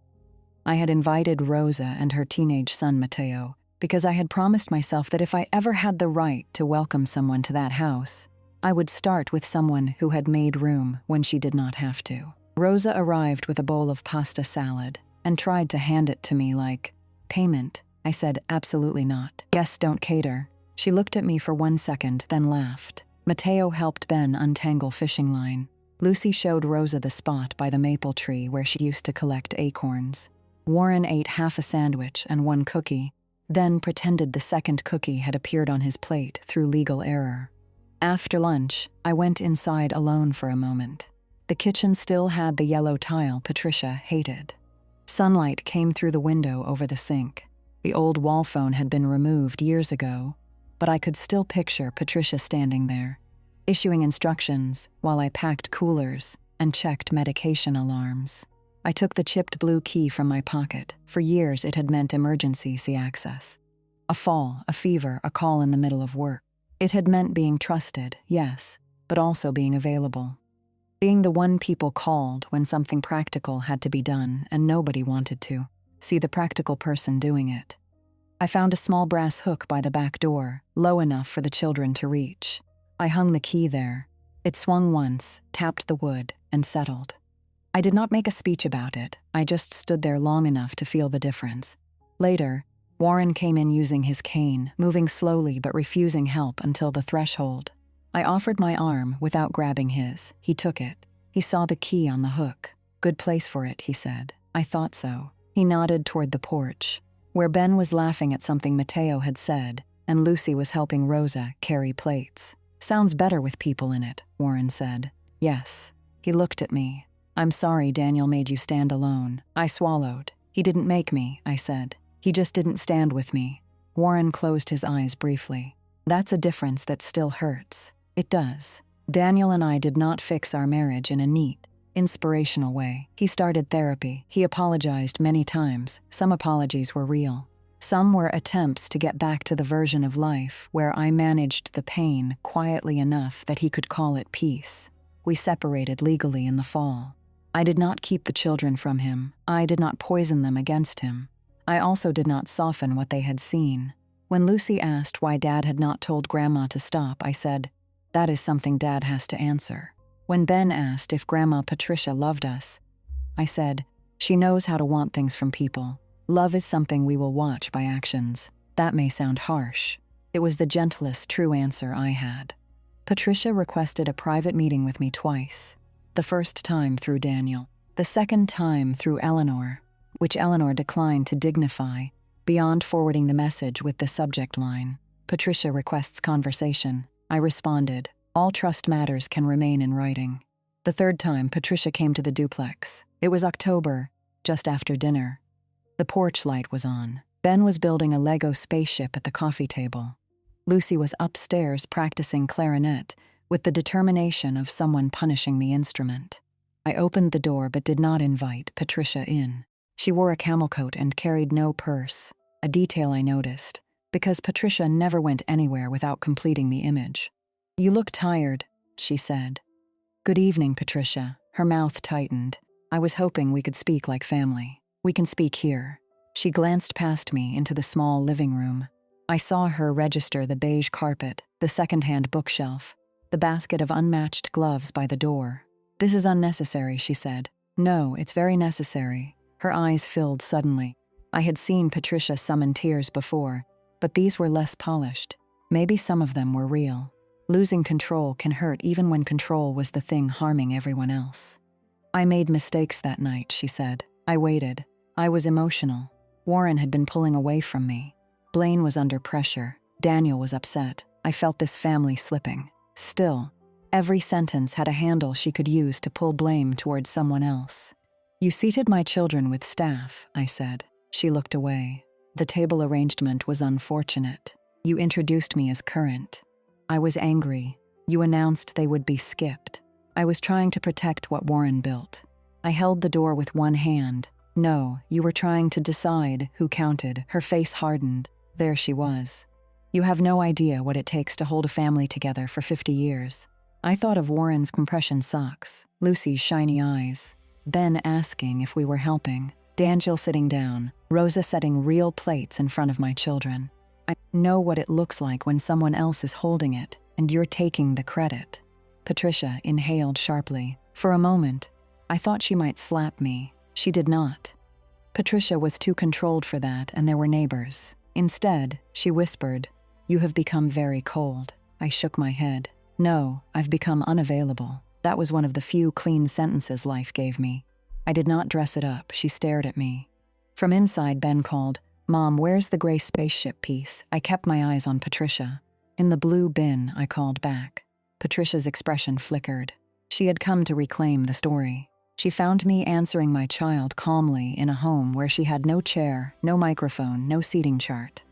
I had invited Rosa and her teenage son Mateo because I had promised myself that if I ever had the right to welcome someone to that house, I would start with someone who had made room when she did not have to. Rosa arrived with a bowl of pasta salad and tried to hand it to me like, "Payment." I said, "Absolutely not. Guests don't cater." She looked at me for 1 second, then laughed. Mateo helped Ben untangle fishing line. Lucy showed Rosa the spot by the maple tree where she used to collect acorns. Warren ate half a sandwich and 1 cookie, then pretended the second cookie had appeared on his plate through legal error. After lunch, I went inside alone for a moment. The kitchen still had the yellow tile Patricia hated. Sunlight came through the window over the sink. The old wall phone had been removed years ago, but I could still picture Patricia standing there, issuing instructions while I packed coolers and checked medication alarms. I took the chipped blue key from my pocket. For years, it had meant emergency access. A fall, a fever, a call in the middle of work. It had meant being trusted, yes, but also being available. Being the one people called when something practical had to be done and nobody wanted to see the practical person doing it. I found a small brass hook by the back door, low enough for the children to reach. I hung the key there. It swung once, tapped the wood, and settled. I did not make a speech about it. I just stood there long enough to feel the difference. Later, Warren came in using his cane, moving slowly but refusing help until the threshold. I offered my arm without grabbing his. He took it. He saw the key on the hook. "Good place for it," he said. I thought so. He nodded toward the porch, where Ben was laughing at something Mateo had said, and Lucy was helping Rosa carry plates. "Sounds better with people in it," Warren said. "Yes." He looked at me. "I'm sorry Daniel made you stand alone." I swallowed. "He didn't make me," I said. "He just didn't stand with me." Warren closed his eyes briefly. "That's a difference that still hurts." "It does." Daniel and I did not fix our marriage in a neat, inspirational way. He started therapy. He apologized many times. Some apologies were real. Some were attempts to get back to the version of life where I managed the pain quietly enough that he could call it peace. We separated legally in the fall. I did not keep the children from him. I did not poison them against him. I also did not soften what they had seen. When Lucy asked why Dad had not told Grandma to stop, I said, "That is something Dad has to answer." When Ben asked if Grandma Patricia loved us, I said, "She knows how to want things from people. Love is something we will watch by actions." That may sound harsh. It was the gentlest, true answer I had. Patricia requested a private meeting with me twice. The first time through Daniel. The second time through Eleanor, which Eleanor declined to dignify, beyond forwarding the message with the subject line. Patricia requests conversation. I responded, all trust matters can remain in writing. The third time, Patricia came to the duplex. It was October, just after dinner. The porch light was on. Ben was building a Lego spaceship at the coffee table. Lucy was upstairs practicing clarinet with the determination of someone punishing the instrument. I opened the door but did not invite Patricia in. She wore a camel coat and carried no purse, a detail I noticed, because Patricia never went anywhere without completing the image. "You look tired," she said. "Good evening, Patricia." Her mouth tightened. "I was hoping we could speak like family. We can speak here." She glanced past me into the small living room. I saw her register the beige carpet, the second-hand bookshelf, the basket of unmatched gloves by the door. "This is unnecessary," she said. "No, it's very necessary." Her eyes filled suddenly. I had seen Patricia summon tears before, but these were less polished. Maybe some of them were real. Losing control can hurt even when control was the thing harming everyone else. "I made mistakes that night," she said. I waited. I was emotional. Warren had been pulling away from me. Blaine was under pressure. Daniel was upset. I felt this family slipping. Still, every sentence had a handle she could use to pull blame towards someone else. "You seated my children with staff," I said. She looked away. "The table arrangement was unfortunate. You introduced me as current." I was angry. "You announced they would be skipped." I was trying to protect what Warren built. I held the door with one hand. "No, you were trying to decide who counted." Her face hardened. There she was. "You have no idea what it takes to hold a family together for 50 years. I thought of Warren's compression socks, Lucy's shiny eyes, Ben asking if we were helping, Daniel sitting down, Rosa setting real plates in front of my children. I know what it looks like when someone else is holding it, and you're taking the credit." Patricia inhaled sharply. For a moment, I thought she might slap me. She did not. Patricia was too controlled for that, and there were neighbors. Instead, she whispered, "You have become very cold." I shook my head. "No, I've become unavailable." That was one of the few clean sentences life gave me. I did not dress it up. She stared at me. From inside, Ben called, "Mom, where's the gray spaceship piece?" I kept my eyes on Patricia. "In the blue bin," I called back. Patricia's expression flickered. She had come to reclaim the story. She found me answering my child calmly in a home where she had no chair, no microphone, no seating chart.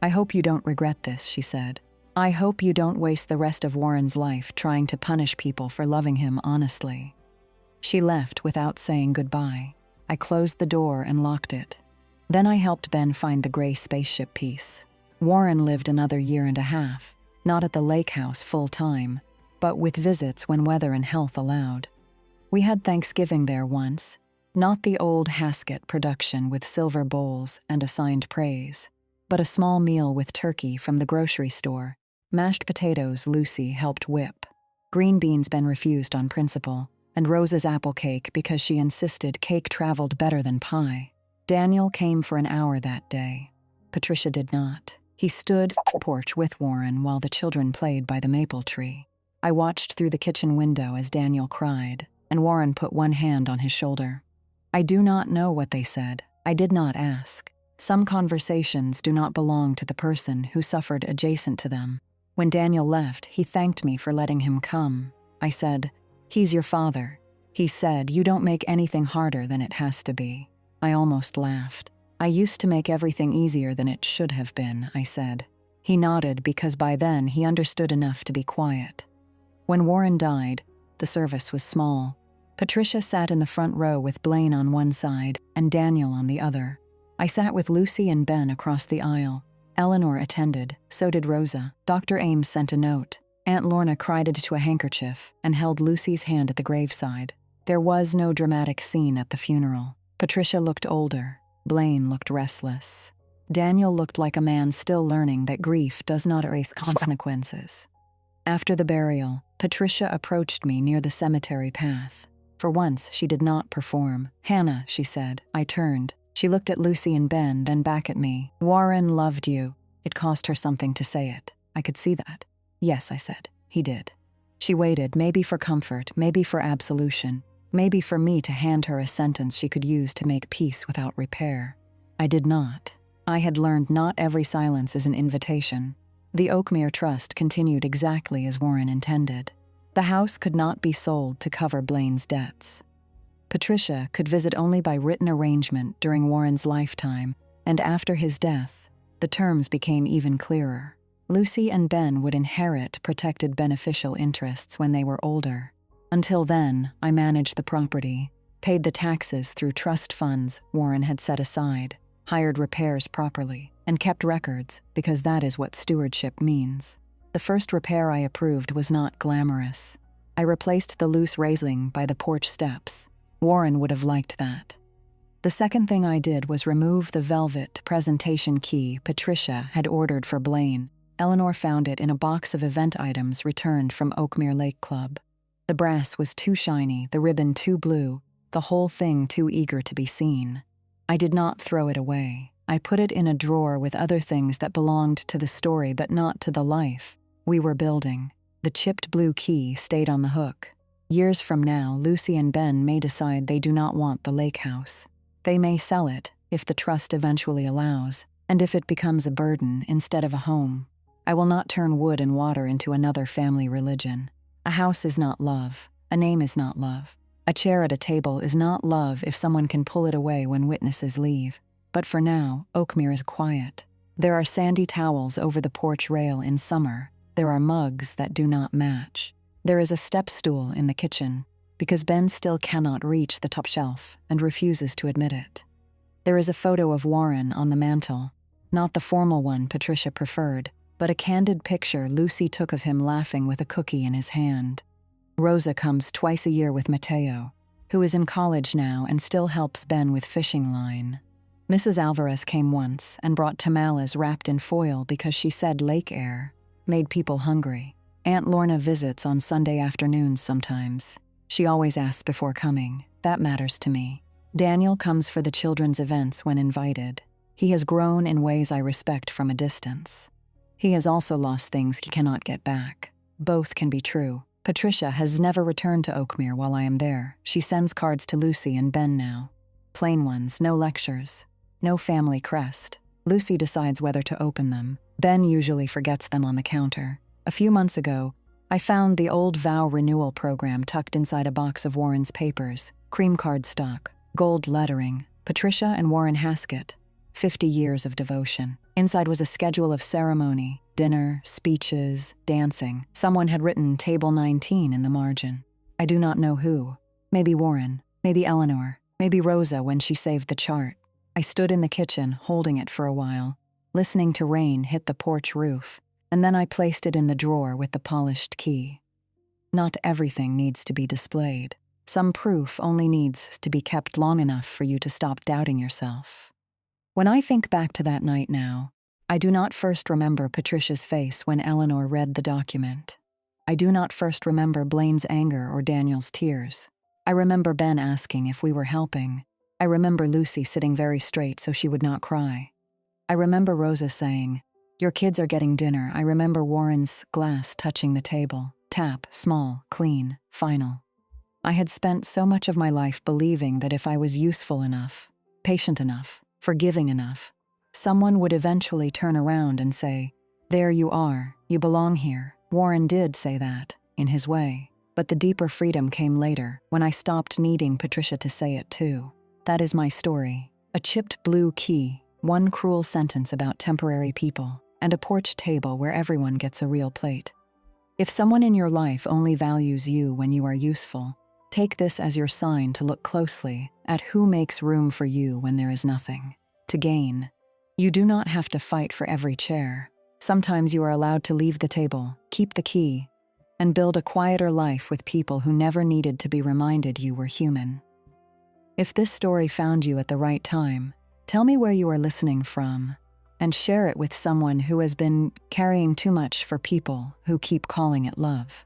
"I hope you don't regret this," she said. "I hope you don't waste the rest of Warren's life trying to punish people for loving him honestly." She left without saying goodbye. I closed the door and locked it. Then I helped Ben find the gray spaceship piece. Warren lived another year and a half, not at the lake house full-time, but with visits when weather and health allowed. We had Thanksgiving there once, not the old Haskett production with silver bowls and assigned praise, but a small meal with turkey from the grocery store, mashed potatoes Lucy helped whip, green beans Ben refused on principle, and Rosa's apple cake because she insisted cake traveled better than pie. Daniel came for an hour that day. Patricia did not. He stood on the porch with Warren while the children played by the maple tree. I watched through the kitchen window as Daniel cried, and Warren put one hand on his shoulder. I do not know what they said. I did not ask. Some conversations do not belong to the person who suffered adjacent to them. When Daniel left, he thanked me for letting him come. I said, "He's your father." He said, "You don't make anything harder than it has to be." I almost laughed. "I used to make everything easier than it should have been," I said. He nodded because by then he understood enough to be quiet. When Warren died, the service was small. Patricia sat in the front row with Blaine on one side and Daniel on the other. I sat with Lucy and Ben across the aisle. Eleanor attended, so did Rosa. Dr. Ames sent a note. Aunt Lorna cried into a handkerchief and held Lucy's hand at the graveside. There was no dramatic scene at the funeral. Patricia looked older. Blaine looked restless. Daniel looked like a man still learning that grief does not erase consequences. After the burial, Patricia approached me near the cemetery path. For once, she did not perform. "Hannah," she said. I turned. She looked at Lucy and Ben, then back at me. "Warren loved you." It cost her something to say it. I could see that. "Yes," I said. "He did." She waited, maybe for comfort, maybe for absolution, maybe for me to hand her a sentence she could use to make peace without repair. I did not. I had learned not every silence is an invitation. The Oakmere Trust continued exactly as Warren intended. The house could not be sold to cover Blaine's debts. Patricia could visit only by written arrangement during Warren's lifetime, and after his death, the terms became even clearer. Lucy and Ben would inherit protected beneficial interests when they were older. Until then, I managed the property, paid the taxes through trust funds Warren had set aside, hired repairs properly, and kept records because that is what stewardship means. The first repair I approved was not glamorous. I replaced the loose railing by the porch steps. Warren would have liked that. The second thing I did was remove the velvet presentation key Patricia had ordered for Blaine. Eleanor found it in a box of event items returned from Oakmere Lake Club. The brass was too shiny, the ribbon too blue, the whole thing too eager to be seen. I did not throw it away. I put it in a drawer with other things that belonged to the story but not to the life we were building. The chipped blue key stayed on the hook. Years from now, Lucy and Ben may decide they do not want the lake house. They may sell it, if the trust eventually allows, and if it becomes a burden instead of a home. I will not turn wood and water into another family religion. A house is not love. A name is not love. A chair at a table is not love if someone can pull it away when witnesses leave. But for now, Oakmere is quiet. There are sandy towels over the porch rail in summer. There are mugs that do not match. There is a step stool in the kitchen, because Ben still cannot reach the top shelf and refuses to admit it. There is a photo of Warren on the mantel, not the formal one Patricia preferred, but a candid picture Lucy took of him laughing with a cookie in his hand. Rosa comes twice a year with Mateo, who is in college now and still helps Ben with fishing line. Mrs. Alvarez came once and brought tamales wrapped in foil because she said lake air made people hungry. Aunt Lorna visits on Sunday afternoons sometimes. She always asks before coming. That matters to me. Daniel comes for the children's events when invited. He has grown in ways I respect from a distance. He has also lost things he cannot get back. Both can be true. Patricia has never returned to Oakmere while I am there. She sends cards to Lucy and Ben now. Plain ones, no lectures, no family crest. Lucy decides whether to open them. Ben usually forgets them on the counter. A few months ago, I found the old vow renewal program tucked inside a box of Warren's papers, cream card stock, gold lettering, Patricia and Warren Haskett, 50 years of devotion. Inside was a schedule of ceremony, dinner, speeches, dancing. Someone had written Table 19 in the margin. I do not know who. Maybe Warren, maybe Eleanor, maybe Rosa when she saved the chart. I stood in the kitchen, holding it for a while, listening to rain hit the porch roof, and then I placed it in the drawer with the polished key. Not everything needs to be displayed. Some proof only needs to be kept long enough for you to stop doubting yourself. When I think back to that night now, I do not first remember Patricia's face when Eleanor read the document. I do not first remember Blaine's anger or Daniel's tears. I remember Ben asking if we were helping. I remember Lucy sitting very straight so she would not cry. I remember Rosa saying, "Your kids are getting dinner." I remember Warren's glass touching the table. Tap, small, clean, final. I had spent so much of my life believing that if I was useful enough, patient enough, forgiving enough, someone would eventually turn around and say, "There you are, you belong here." Warren did say that, in his way, but the deeper freedom came later, when I stopped needing Patricia to say it too. That is my story. A chipped blue key, one cruel sentence about temporary people, and a porch table where everyone gets a real plate. If someone in your life only values you when you are useful, take this as your sign to look closely at who makes room for you when there is nothing to gain. You do not have to fight for every chair. Sometimes you are allowed to leave the table, keep the key, and build a quieter life with people who never needed to be reminded you were human. If this story found you at the right time, tell me where you are listening from, and share it with someone who has been carrying too much for people who keep calling it love.